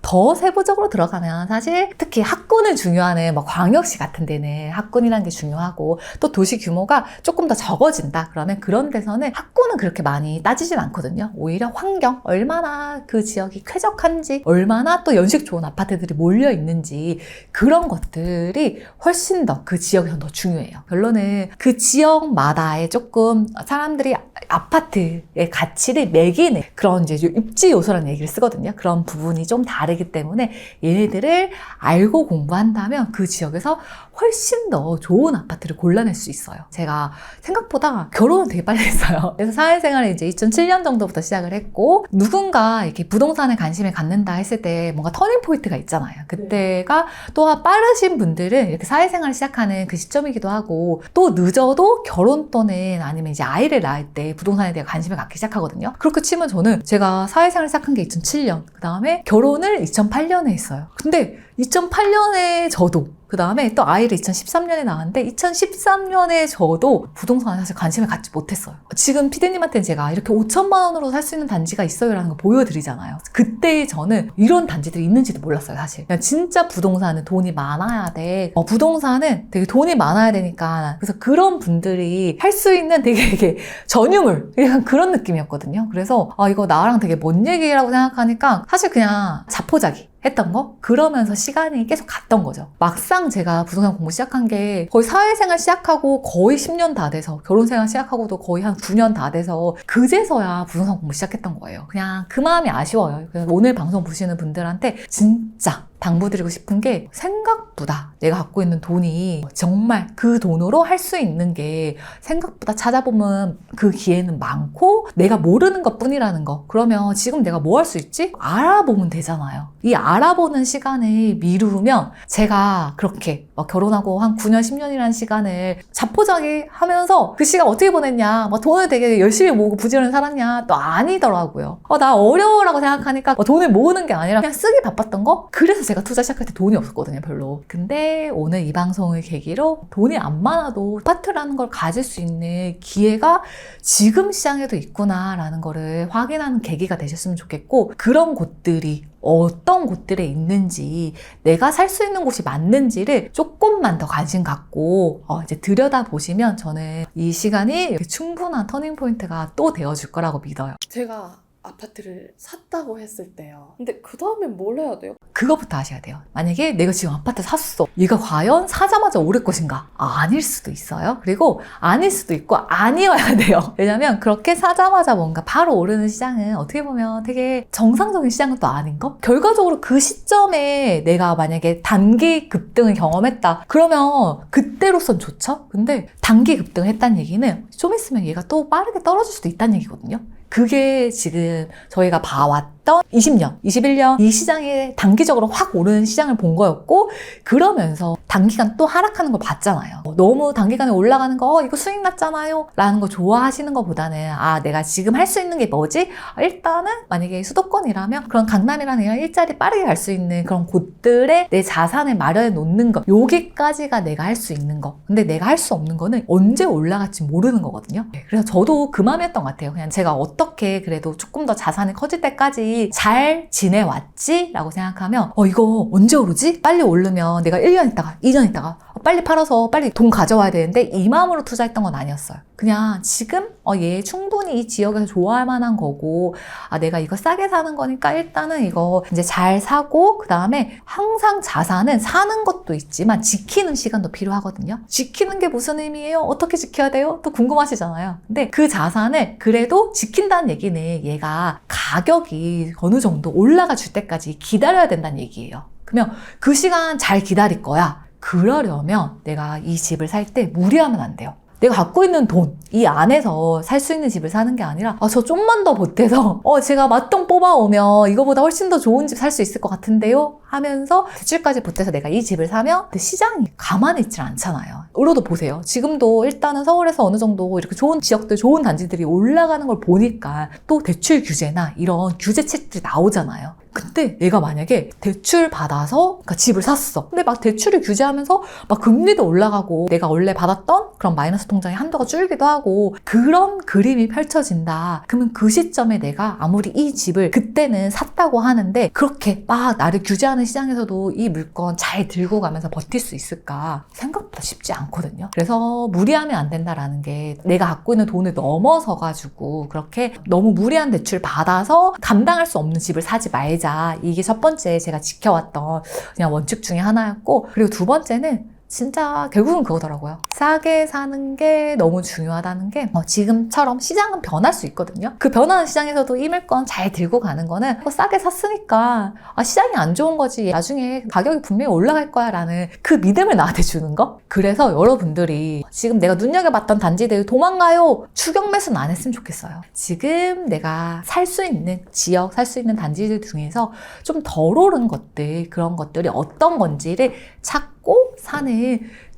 더 세부적으로 들어가면 사실 특히 학군을 중요하는 뭐 광역시 같은 데는 학군이라는 게 중요하고, 또 도시 규모가 조금 더 적어진다 그러면 그런 데서는 학군은 그렇게 많이 따지진 않거든요. 오히려 환경, 얼마나 그 지역이 쾌적한지, 얼마나 또 연식 좋은 아파트들이 몰려 있는지, 그런 것들이 훨씬 더 그 지역에서 더 중요해요. 결론은 그 지역마다의 조금 사람들이 아파트의 가치를 매기는 그런 이제 입지 요소라는 얘기를 쓰거든요. 그런 부분이 좀 다르기 때문에 얘네들을 알고 공부한다면 그 지역에서 훨씬 더 좋은 아파트를 골라낼 수 있어요. 제가 생각보다 결혼을 되게 빨리 했어요. 그래서 사회생활을 이제 2007년 정도부터 시작을 했고, 누군가 이렇게 부동산에 관심을 갖는다 했을 때 뭔가 터닝 포인트가 있잖아요. 그때가 또한 빠르신 분들은 이렇게 사회생활을 시작하는 그 시점이기도 하고, 또 늦어도 결혼 또는 아니면 이제 아이를 낳을 때 부동산에 대해 관심을 갖기 시작하거든요. 그렇게 치면 저는 제가 사회생활을 시작한 게 2007년, 그 다음에 결혼을 2008년에 했어요. 근데 2008년에 저도, 그 다음에 또 아이를 2013년에 낳았는데 2013년에 저도 부동산에 사실 관심을 갖지 못했어요. 지금 피디님한테는 제가 이렇게 5천만 원으로 살 수 있는 단지가 있어요 라는 거 보여드리잖아요. 그때 저는 이런 단지들이 있는지도 몰랐어요. 사실 그냥 진짜 부동산은 돈이 많아야 돼. 부동산은 되게 돈이 많아야 되니까, 그래서 그런 분들이 할 수 있는 되게 전유물, 약간 그런 느낌이었거든요. 그래서 이거 나랑 되게 먼 얘기라고 생각하니까 사실 그냥 자포자기 했던 거? 그러면서 시간이 계속 갔던 거죠. 막상 제가 부동산 공부 시작한 게 거의 사회생활 시작하고 거의 10년 다 돼서, 결혼생활 시작하고도 거의 한 9년 다 돼서 그제서야 부동산 공부 시작했던 거예요. 그냥 그 마음이 아쉬워요. 그래서 오늘 방송 보시는 분들한테 진짜 당부드리고 싶은 게, 생각보다 내가 갖고 있는 돈이 정말 그 돈으로 할 수 있는 게 생각보다 찾아보면 그 기회는 많고 내가 모르는 것 뿐이라는 거. 그러면 지금 내가 뭐 할 수 있지? 알아보면 되잖아요. 이 알아보는 시간을 미루면, 제가 그렇게 결혼하고 한 9년, 10년이라는 시간을 자포자기 하면서 그 시간 어떻게 보냈냐, 돈을 되게 열심히 모으고 부지런히 살았냐, 또 아니더라고요. 나 어려워라고 생각하니까 돈을 모으는 게 아니라 그냥 쓰기 바빴던 거? 그래서 제가 투자 시작할 때 돈이 없었거든요, 별로. 근데 오늘 이 방송을 계기로 돈이 안 많아도 아파트라는 걸 가질 수 있는 기회가 지금 시장에도 있구나라는 거를 확인하는 계기가 되셨으면 좋겠고, 그런 곳들이 어떤 곳들에 있는지, 내가 살 수 있는 곳이 맞는지를 조금만 더 관심 갖고 이제 들여다보시면 저는 이 시간이 충분한 터닝포인트가 또 되어줄 거라고 믿어요. 제가 아파트를 샀다고 했을 때요. 근데 그 다음엔 뭘 해야 돼요? 그거부터 하셔야 돼요. 만약에 내가 지금 아파트 샀어. 얘가 과연 사자마자 오를 것인가? 아닐 수도 있어요. 그리고 아닐 수도 있고 아니어야 돼요. 왜냐면 그렇게 사자마자 뭔가 바로 오르는 시장은 어떻게 보면 되게 정상적인 시장은 또 아닌 거? 결과적으로 그 시점에 내가 만약에 단기 급등을 경험했다. 그러면 그때로선 좋죠? 근데 단기 급등을 했다는 얘기는 좀 있으면 얘가 또 빠르게 떨어질 수도 있다는 얘기거든요. 그게 지금 저희가 봐왔던 20년, 21년 이 시장에 단기적으로 확 오르는 시장을 본 거였고, 그러면서 단기간 또 하락하는 걸 봤잖아요. 너무 단기간에 올라가는 거 이거 수익 났잖아요 라는 거 좋아하시는 것보다는 내가 지금 할 수 있는 게 뭐지? 일단은 만약에 수도권이라면 그런 강남이라는 이런 일자리 빠르게 갈 수 있는 그런 곳들에 내 자산을 마련해 놓는 거, 여기까지가 내가 할 수 있는 거. 근데 내가 할 수 없는 거는 언제 올라갈지 모르는 거거든요. 그래서 저도 그 마음이었던 것 같아요. 그냥 제가 어떻게 그래도 조금 더 자산이 커질 때까지 잘 지내왔지? 라고 생각하면 이거 언제 오르지? 빨리 오르면 내가 1년 있다가 2년 있다가 빨리 팔아서 빨리 돈 가져와야 되는데, 이 마음으로 투자했던 건 아니었어요. 그냥 지금 얘 충분히 이 지역에서 좋아할 만한 거고, 내가 이거 싸게 사는 거니까 일단은 이거 이제 잘 사고, 그 다음에 항상 자산은 사는 것도 있지만 지키는 시간도 필요하거든요. 지키는 게 무슨 의미예요? 어떻게 지켜야 돼요? 또 궁금하시잖아요. 근데 그 자산을 그래도 지킨다는 얘기는 얘가 가격이 어느 정도 올라가 줄 때까지 기다려야 된다는 얘기예요. 그러면 그 시간 잘 기다릴 거야. 그러려면 내가 이 집을 살 때 무리하면 안 돼요. 내가 갖고 있는 돈, 이 안에서 살 수 있는 집을 사는 게 아니라 저 좀만 더 보태서 제가 맞동 뽑아오면 이거보다 훨씬 더 좋은 집 살 수 있을 것 같은데요? 하면서 대출까지 보태서 내가 이 집을 사면 근데 시장이 가만히 있질 않잖아요. 으로도 보세요. 지금도 일단은 서울에서 어느 정도 이렇게 좋은 지역들, 좋은 단지들이 올라가는 걸 보니까 또 대출 규제나 이런 규제책들이 나오잖아요. 근데 내가 만약에 대출 받아서 그러니까 집을 샀어. 근데 막 대출을 규제하면서 막 금리도 올라가고 내가 원래 받았던 그런 마이너스 통장의 한도가 줄기도 하고 그런 그림이 펼쳐진다. 그러면 그 시점에 내가 아무리 이 집을 그때는 샀다고 하는데 그렇게 막 나를 규제하는 시장에서도 이 물건 잘 들고 가면서 버틸 수 있을까? 생각보다 쉽지 않거든요. 그래서 무리하면 안 된다라는 게 내가 갖고 있는 돈을 넘어서 가지고 그렇게 너무 무리한 대출 받아서 감당할 수 없는 집을 사지 말자. 이게 첫 번째 제가 지켜왔던 그냥 원칙 중에 하나였고, 그리고 두 번째는 진짜 결국은 그거더라고요. 싸게 사는 게 너무 중요하다는 게 지금처럼 시장은 변할 수 있거든요. 그 변하는 시장에서도 이 물건 잘 들고 가는 거는 싸게 샀으니까 시장이 안 좋은 거지 나중에 가격이 분명히 올라갈 거야 라는 그 믿음을 나한테 주는 거. 그래서 여러분들이 지금 내가 눈여겨봤던 단지들 도망가요, 추격 매수는 안 했으면 좋겠어요. 지금 내가 살 수 있는 지역, 살 수 있는 단지들 중에서 좀 덜 오른 것들, 그런 것들이 어떤 건지를 찾고 사는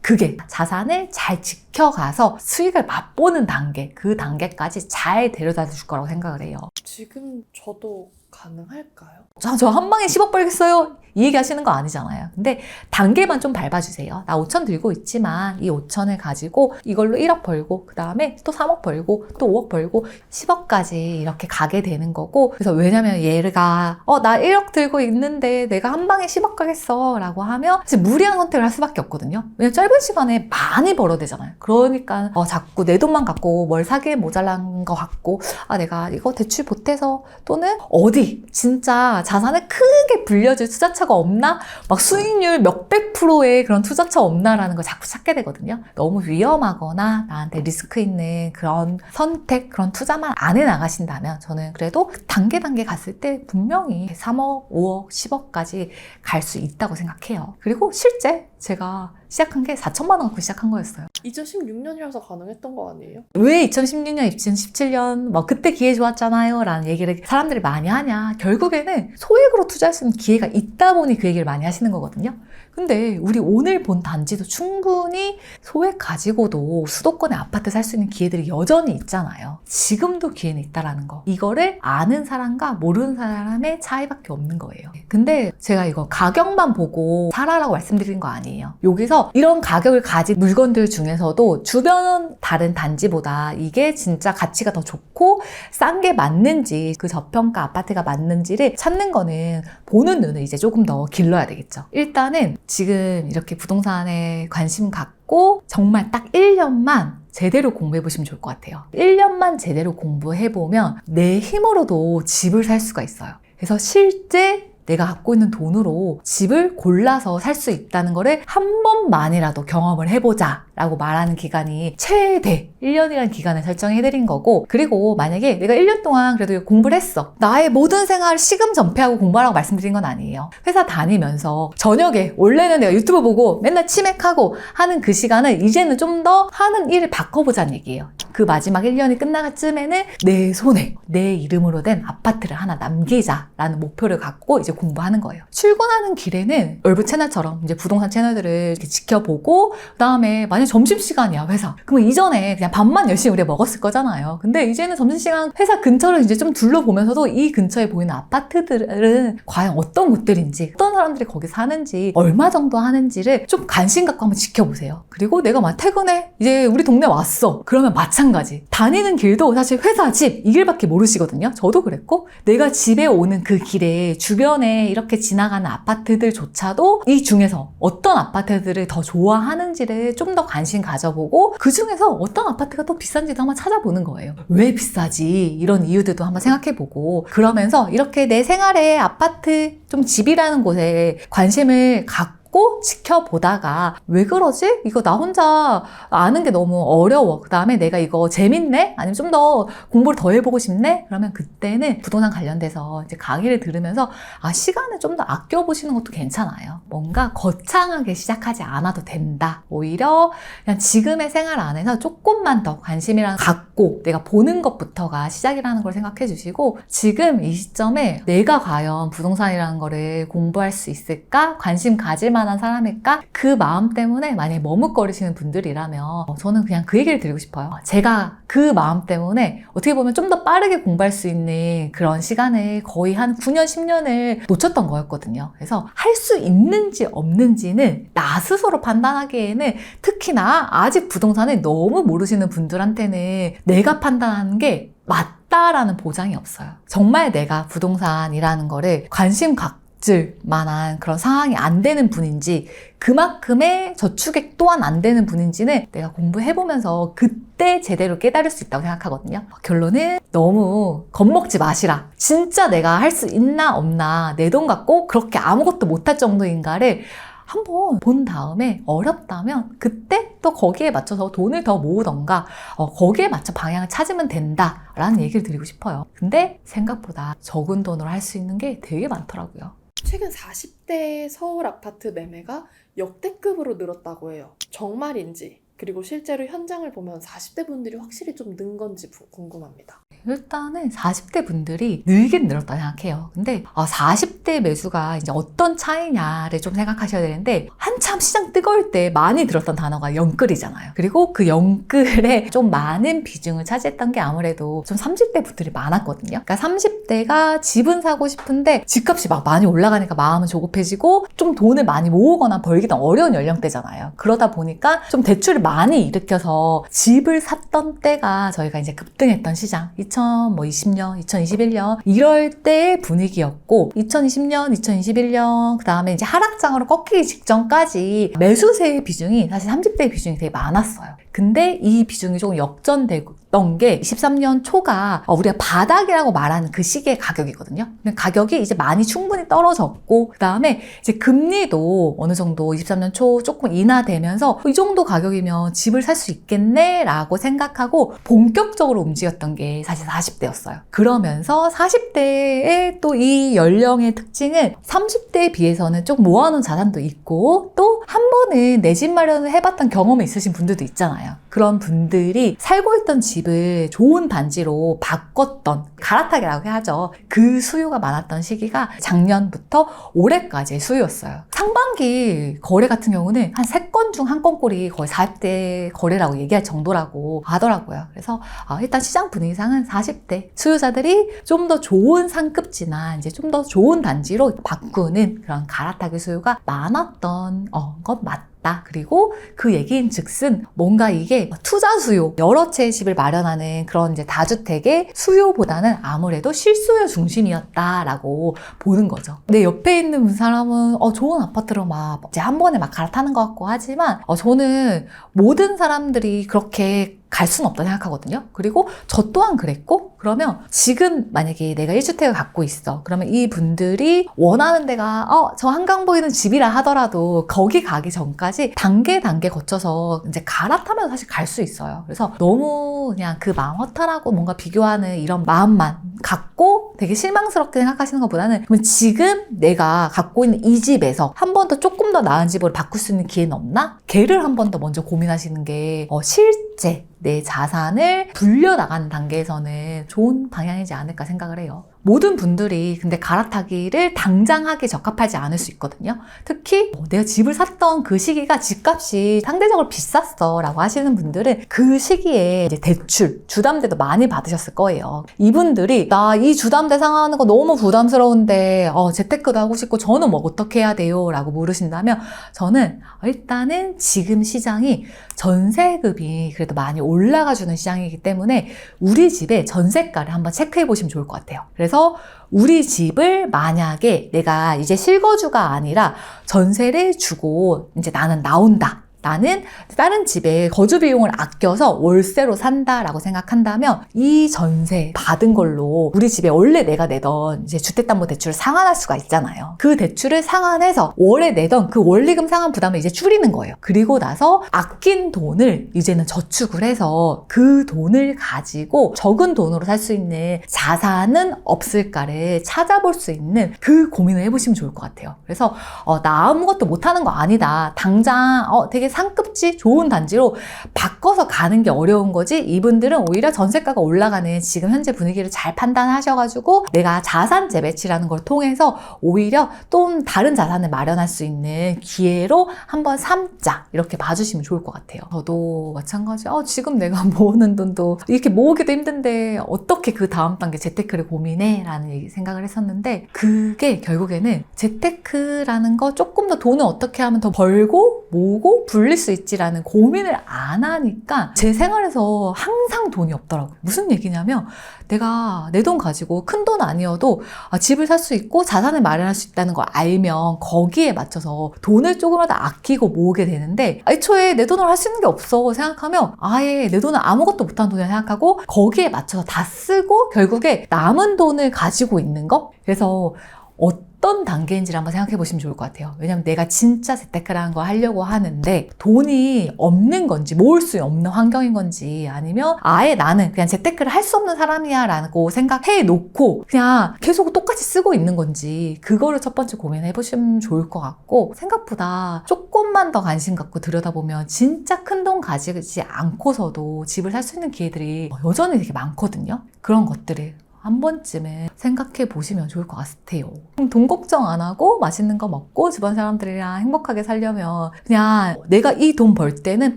그게 자산을 잘 지켜가서 수익을 맛보는 단계, 그 단계까지 잘 데려다 줄 거라고 생각을 해요. 지금 저도 가능할까요? 저 한 방에 10억 벌겠어요? 이 얘기 하시는 거 아니잖아요. 근데 단계만 좀 밟아주세요. 나 5천 들고 있지만 이 5천을 가지고 이걸로 1억 벌고 그 다음에 또 3억 벌고 또 5억 벌고 10억까지 이렇게 가게 되는 거고. 그래서 왜냐면 얘가 나 1억 들고 있는데 내가 한 방에 10억 가겠어 라고 하면 사실 무리한 선택을 할 수밖에 없거든요. 왜냐면 짧은 시간에 많이 벌어야 되잖아요. 그러니까 자꾸 내 돈만 갖고 뭘 사기에 모자란 것 같고 내가 이거 대출 보태서 또는 어디 진짜 자산을 크게 불려줄 투자처가 없나? 막 수익률 몇백 프로의 그런 투자처 없나라는 걸 자꾸 찾게 되거든요. 너무 위험하거나 나한테 리스크 있는 그런 선택, 그런 투자만 안 해나가신다면 저는 그래도 단계 갔을 때 분명히 3억, 5억, 10억까지 갈 수 있다고 생각해요. 그리고 실제 제가 시작한 게 4천만 원 갖고 시작한 거였어요. 2016년이라서 가능했던 거 아니에요? 왜 2016년, 2017년 그때 기회 좋았잖아요 라는 얘기를 사람들이 많이 하냐. 결국에는 소액으로 투자할 수 있는 기회가 있다 보니 그 얘기를 많이 하시는 거거든요. 근데 우리 오늘 본 단지도 충분히 소액 가지고도 수도권의 아파트 살 수 있는 기회들이 여전히 있잖아요. 지금도 기회는 있다라는 거. 이거를 아는 사람과 모르는 사람의 차이밖에 없는 거예요. 근데 제가 이거 가격만 보고 사라라고 말씀드린 거 아니에요. 여기서 이런 가격을 가진 물건들 중에서도 주변 다른 단지보다 이게 진짜 가치가 더 좋고 싼 게 맞는지, 그 저평가 아파트가 맞는지를 찾는 거는 보는 눈을 이제 조금 더 길러야 되겠죠. 일단은 지금 이렇게 부동산에 관심 갖고 정말 딱 1년만 제대로 공부해보시면 좋을 것 같아요. 1년만 제대로 공부해보면 내 힘으로도 집을 살 수가 있어요. 그래서 실제 내가 갖고 있는 돈으로 집을 골라서 살 수 있다는 거를 한 번만이라도 경험을 해보자 라고 말하는 기간이 최대 1년이라는 기간을 설정해드린 거고, 그리고 만약에 내가 1년 동안 그래도 공부를 했어. 나의 모든 생활을 시금전폐하고 공부하라고 말씀드린 건 아니에요. 회사 다니면서 저녁에 원래는 내가 유튜브 보고 맨날 치맥하고 하는 그 시간을 이제는 좀 더 하는 일을 바꿔보자는 얘기예요. 그 마지막 1년이 끝나갈 쯤에는 내 손에 내 이름으로 된 아파트를 하나 남기자라는 목표를 갖고 이제 공부하는 거예요. 출근하는 길에는 얼부 채널처럼 이제 부동산 채널들을 이렇게 지켜보고, 그 다음에 만약 점심시간이야, 회사. 그러면 이전에 그냥 밥만 열심히 우리가 먹었을 거잖아요. 근데 이제는 점심시간 회사 근처를 이제 좀 둘러보면서도 이 근처에 보이는 아파트들은 과연 어떤 곳들인지, 어떤 사람들이 거기 사는지, 얼마 정도 하는지를 좀 관심 갖고 한번 지켜보세요. 그리고 내가 막 퇴근해, 이제 우리 동네 왔어. 그러면 마찬가지. 다니는 길도 사실 회사, 집, 이 길밖에 모르시거든요. 저도 그랬고, 내가 집에 오는 그 길에 주변에 이렇게 지나가는 아파트들조차도 이 중에서 어떤 아파트들을 더 좋아하는지를 좀 더 관심 가져보고, 그 중에서 어떤 아파트가 더 비싼지도 한번 찾아보는 거예요. 왜 비싸지? 이런 이유들도 한번 생각해보고, 그러면서 이렇게 내 생활에 아파트, 좀 집이라는 곳에 관심을 갖고 참고 지켜보다가 왜 그러지? 이거 나 혼자 아는 게 너무 어려워. 그 다음에 내가 이거 재밌네? 아니면 좀 더 공부를 더 해보고 싶네? 그러면 그때는 부동산 관련돼서 이제 강의를 들으면서 시간을 좀 더 아껴보시는 것도 괜찮아요. 뭔가 거창하게 시작하지 않아도 된다. 오히려 그냥 지금의 생활 안에서 조금만 더 관심이랑 갖고 내가 보는 것부터가 시작이라는 걸 생각해 주시고, 지금 이 시점에 내가 과연 부동산이라는 거를 공부할 수 있을까? 관심 가질 만한 사람일까? 그 마음 때문에 만약에 머뭇거리시는 분들이라면 저는 그냥 그 얘기를 드리고 싶어요. 제가 그 마음 때문에 어떻게 보면 좀 더 빠르게 공부할 수 있는 그런 시간을 거의 한 9년, 10년을 놓쳤던 거였거든요. 그래서 할 수 있는지 없는지는 나 스스로 판단하기에는, 특히나 아직 부동산을 너무 모르시는 분들한테는 내가 판단하는 게 맞다라는 보장이 없어요. 정말 내가 부동산이라는 거를 관심 갖을 만한 그런 상황이 안 되는 분인지, 그만큼의 저축액 또한 안 되는 분인지는 내가 공부해보면서 그때 제대로 깨달을 수 있다고 생각하거든요. 결론은 너무 겁먹지 마시라. 진짜 내가 할 수 있나 없나, 내 돈 갖고 그렇게 아무것도 못할 정도인가를 한번 본 다음에 어렵다면 그때 또 거기에 맞춰서 돈을 더 모으던가 거기에 맞춰 방향을 찾으면 된다라는 얘기를 드리고 싶어요. 근데 생각보다 적은 돈으로 할 수 있는 게 되게 많더라고요. 최근 40대 서울 아파트 매매가 역대급으로 늘었다고 해요. 정말인지, 그리고 실제로 현장을 보면 40대 분들이 확실히 좀 는 건지 궁금합니다. 일단은 40대 분들이 늘긴 늘었다 생각해요. 근데 40대 매수가 이제 어떤 차이냐를 좀 생각하셔야 되는데, 한참 시장 뜨거울 때 많이 들었던 단어가 영끌이잖아요. 그리고 그 영끌에 좀 많은 비중을 차지했던 게 아무래도 좀 30대 분들이 많았거든요. 그러니까 30대가 집은 사고 싶은데 집값이 막 많이 올라가니까 마음은 조급해지고 좀 돈을 많이 모으거나 벌기는 어려운 연령대잖아요. 그러다 보니까 좀 대출을 많이 일으켜서 집을 샀던 때가 저희가 이제 급등했던 시장, 2020년, 2021년 이럴 때의 분위기였고, 2020년, 2021년 그 다음에 이제 하락장으로 꺾이기 직전까지 매수세의 비중이 사실 30대의 비중이 되게 많았어요. 근데 이 비중이 조금 역전됐던 게 23년 초가 우리가 바닥이라고 말하는 그 시기의 가격이거든요. 가격이 이제 많이 충분히 떨어졌고, 그 다음에 이제 금리도 어느 정도 23년 초 조금 인하되면서 이 정도 가격이면 집을 살 수 있겠네 라고 생각하고 본격적으로 움직였던 게 사실 40대였어요. 그러면서 40대의 또 이 연령의 특징은 30대에 비해서는 좀 모아놓은 자산도 있고, 또 한 번은 내 집 마련을 해봤던 경험이 있으신 분들도 있잖아요. 그런 분들이 살고 있던 집을 좋은 단지로 바꿨던, 갈아타기라고 하죠. 그 수요가 많았던 시기가 작년부터 올해까지의 수요였어요. 상반기 거래 같은 경우는 한 3건 중 1건꼴이 거의 40대 거래라고 얘기할 정도라고 하더라고요. 그래서 일단 시장 분위기상은 40대 수요자들이 좀 더 좋은 상급지나 이제 좀 더 좋은 단지로 바꾸는 그런 갈아타기 수요가 많았던 건 맞다. 그리고 그 얘기인 즉슨 뭔가 이게 투자 수요, 여러 채의 집을 마련하는 그런 이제 다주택의 수요보다는 아무래도 실수요 중심이었다라고 보는 거죠. 내 옆에 있는 사람은 좋은 아파트로 막 이제 한 번에 막 갈아타는 것 같고 하지만 저는 모든 사람들이 그렇게 갈 수는 없다 생각하거든요. 그리고 저 또한 그랬고, 그러면 지금 만약에 내가 1주택을 갖고 있어. 그러면 이 분들이 원하는 데가 저 한강 보이는 집이라 하더라도 거기 가기 전까지 단계 거쳐서 이제 갈아타면 사실 갈 수 있어요. 그래서 너무 그냥 그 마음 허탈하고 뭔가 비교하는 이런 마음만 갖고 되게 실망스럽게 생각하시는 것보다는, 그러면 지금 내가 갖고 있는 이 집에서 한 번 더 조금 더 나은 집으로 바꿀 수 있는 기회는 없나? 걔를 한 번 더 먼저 고민하시는 게 실제 내 자산을 불려나가는 단계에서는 좋은 방향이지 않을까 생각을 해요. 모든 분들이 근데 갈아타기를 당장 하기에 적합하지 않을 수 있거든요. 특히 내가 집을 샀던 그 시기가 집값이 상대적으로 비쌌어 라고 하시는 분들은 그 시기에 이제 대출, 주담대도 많이 받으셨을 거예요. 이분들이 나 이 주담대 상환하는 거 너무 부담스러운데 재테크도 하고 싶고 저는 뭐 어떻게 해야 돼요? 라고 물으신다면, 저는 일단은 지금 시장이 전세급이 그래도 많이 올라가주는 시장이기 때문에 우리 집의 전세가를 한번 체크해 보시면 좋을 것 같아요. 그래서 우리 집을 만약에 내가 이제 실거주가 아니라 전세를 주고 이제 나는 나온다 나는 다른 집에 거주 비용을 아껴서 월세로 산다라고 생각한다면 이 전세 받은 걸로 우리 집에 원래 내가 내던 이제 주택담보대출을 상환할 수가 있잖아요. 그 대출을 상환해서 월에 내던 그 원리금 상환 부담을 이제 줄이는 거예요. 그리고 나서 아낀 돈을 이제는 저축을 해서 그 돈을 가지고 적은 돈으로 살 수 있는 자산은 없을까를 찾아볼 수 있는 그 고민을 해보시면 좋을 것 같아요. 그래서 나 아무것도 못하는 거 아니다. 당장 되게 상급지 좋은 단지로 바꿔서 가는 게 어려운 거지, 이분들은 오히려 전세가가 올라가는 지금 현재 분위기를 잘 판단하셔가지고 내가 자산 재배치라는 걸 통해서 오히려 또 다른 자산을 마련할 수 있는 기회로 한번 삼자, 이렇게 봐주시면 좋을 것 같아요. 저도 마찬가지. 지금 내가 모으는 돈도 이렇게 모으기도 힘든데 어떻게 그 다음 단계 재테크를 고민해? 라는 생각을 했었는데, 그게 결국에는 재테크라는 거 조금 더 돈을 어떻게 하면 더 벌고 모으고 불릴 수 있지라는 고민을 안 하니까 제 생활에서 항상 돈이 없더라고요. 무슨 얘기냐면, 내가 내 돈 가지고 큰 돈 아니어도 집을 살 수 있고 자산을 마련할 수 있다는 걸 알면 거기에 맞춰서 돈을 조금이라도 아끼고 모으게 되는데, 애초에 내 돈으로 할 수 있는 게 없어 생각하면 아예 내 돈은 아무것도 못하는 돈이라 생각하고 거기에 맞춰서 다 쓰고 결국에 남은 돈을 가지고 있는 거? 그래서 어떤 단계인지를 한번 생각해 보시면 좋을 것 같아요. 왜냐면 내가 진짜 재테크라는 거 하려고 하는데 돈이 없는 건지, 모을 수 없는 환경인 건지, 아니면 아예 나는 그냥 재테크를 할 수 없는 사람이야 라고 생각해 놓고 그냥 계속 똑같이 쓰고 있는 건지, 그거를 첫 번째 고민해 보시면 좋을 것 같고, 생각보다 조금만 더 관심 갖고 들여다보면 진짜 큰 돈 가지지 않고서도 집을 살 수 있는 기회들이 여전히 되게 많거든요. 그런 것들을 한 번쯤은 생각해 보시면 좋을 것 같아요. 돈 걱정 안 하고 맛있는 거 먹고 주변 사람들이랑 행복하게 살려면 그냥 내가 이 돈 벌 때는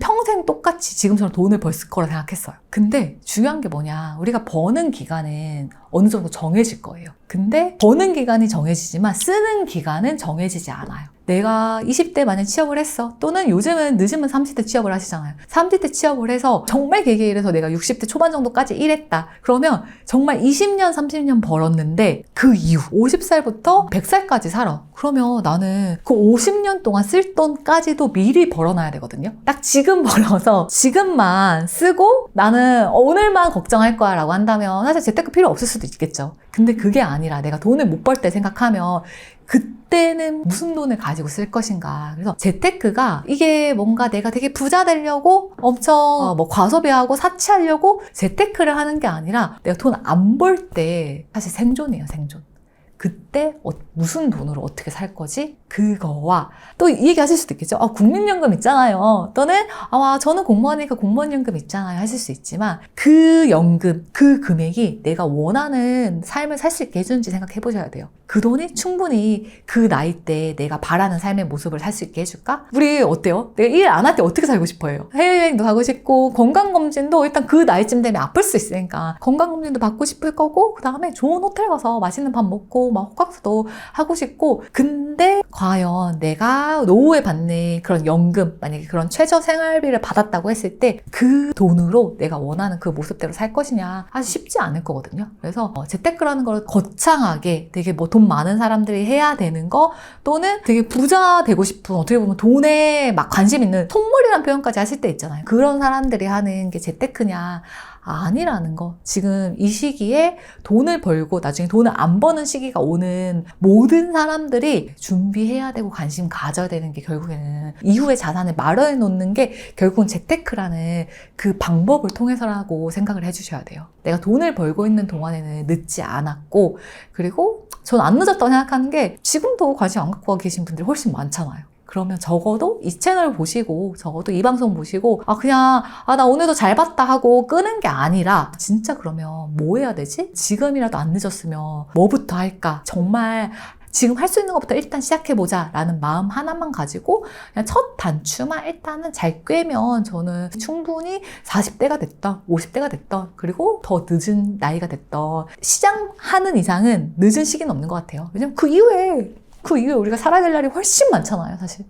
평생 똑같이 지금처럼 돈을 벌 거라 생각했어요. 근데 중요한 게 뭐냐, 우리가 버는 기간은 어느 정도 정해질 거예요. 근데 버는 기간이 정해지지만 쓰는 기간은 정해지지 않아요. 내가 20대 만약 취업을 했어, 또는 요즘은 늦으면 30대 취업을 하시잖아요. 30대 취업을 해서 정말 길게 일해서 내가 60대 초반 정도까지 일했다. 그러면 정말 20년, 30년 벌었는데 그 이후 50살부터 100살까지 살아. 그러면 나는 그 50년 동안 쓸 돈까지도 미리 벌어놔야 되거든요. 딱 지금 벌어서 지금만 쓰고 나는 오늘만 걱정할 거야 라고 한다면 사실 재테크 필요 없을 수도 있겠죠. 근데 그게 아니라 내가 돈을 못 벌 때 생각하면 그때는 무슨 돈을 가지고 쓸 것인가. 그래서 재테크가 이게 뭔가 내가 되게 부자 되려고 엄청 과소비하고 사치하려고 재테크를 하는 게 아니라 내가 돈 안 벌 때 사실 생존이에요, 생존. 그때 무슨 돈으로 어떻게 살 거지? 그거와 또 이 얘기 하실 수도 있겠죠. 국민연금 있잖아요. 또는 저는 공무원이니까 공무원연금 있잖아요 하실 수 있지만, 그 연금, 그 금액이 내가 원하는 삶을 살 수 있게 해주는지 생각해 보셔야 돼요. 그 돈이 충분히 그 나이 때 내가 바라는 삶의 모습을 살 수 있게 해줄까? 우리 어때요? 내가 일 안 할 때 어떻게 살고 싶어요? 해외여행도 가고 싶고, 건강검진도 일단 그 나이쯤 되면 아플 수 있으니까 건강검진도 받고 싶을 거고, 그 다음에 좋은 호텔 가서 맛있는 밥 먹고 막 호캉스도 하고 싶고. 근데 과연 내가 노후에 받는 그런 연금, 만약에 그런 최저 생활비를 받았다고 했을 때 그 돈으로 내가 원하는 그 모습대로 살 것이냐, 아주 쉽지 않을 거거든요. 그래서 재테크라는 걸 거창하게 되게 돈 많은 사람들이 해야 되는 거, 또는 되게 부자 되고 싶은, 어떻게 보면 돈에 막 관심 있는 속물이라는 표현까지 하실 때 있잖아요. 그런 사람들이 하는 게 재테크냐? 아니라는 거. 지금 이 시기에 돈을 벌고 나중에 돈을 안 버는 시기가 오는 모든 사람들이 준비해야 되고 관심 가져야 되는 게, 결국에는 이후에 자산을 마련해 놓는 게 결국은 재테크라는 그 방법을 통해서라고 생각을 해주셔야 돼요. 내가 돈을 벌고 있는 동안에는 늦지 않았고, 그리고 전 안 늦었다고 생각하는 게, 지금도 관심 안 갖고 계신 분들이 훨씬 많잖아요. 그러면 적어도 이 채널 보시고, 적어도 이 방송 보시고, 그냥 나 오늘도 잘 봤다 하고 끄는 게 아니라, 진짜 그러면 뭐 해야 되지? 지금이라도 안 늦었으면 뭐부터 할까? 정말 지금 할 수 있는 것부터 일단 시작해보자 라는 마음 하나만 가지고 그냥 첫 단추만 일단은 잘 꿰면, 저는 충분히 40대가 됐던 50대가 됐던, 그리고 더 늦은 나이가 됐던, 시작하는 이상은 늦은 시기는 없는 것 같아요. 왜냐면 그 이후에 우리가 살아야 될 날이 훨씬 많잖아요, 사실.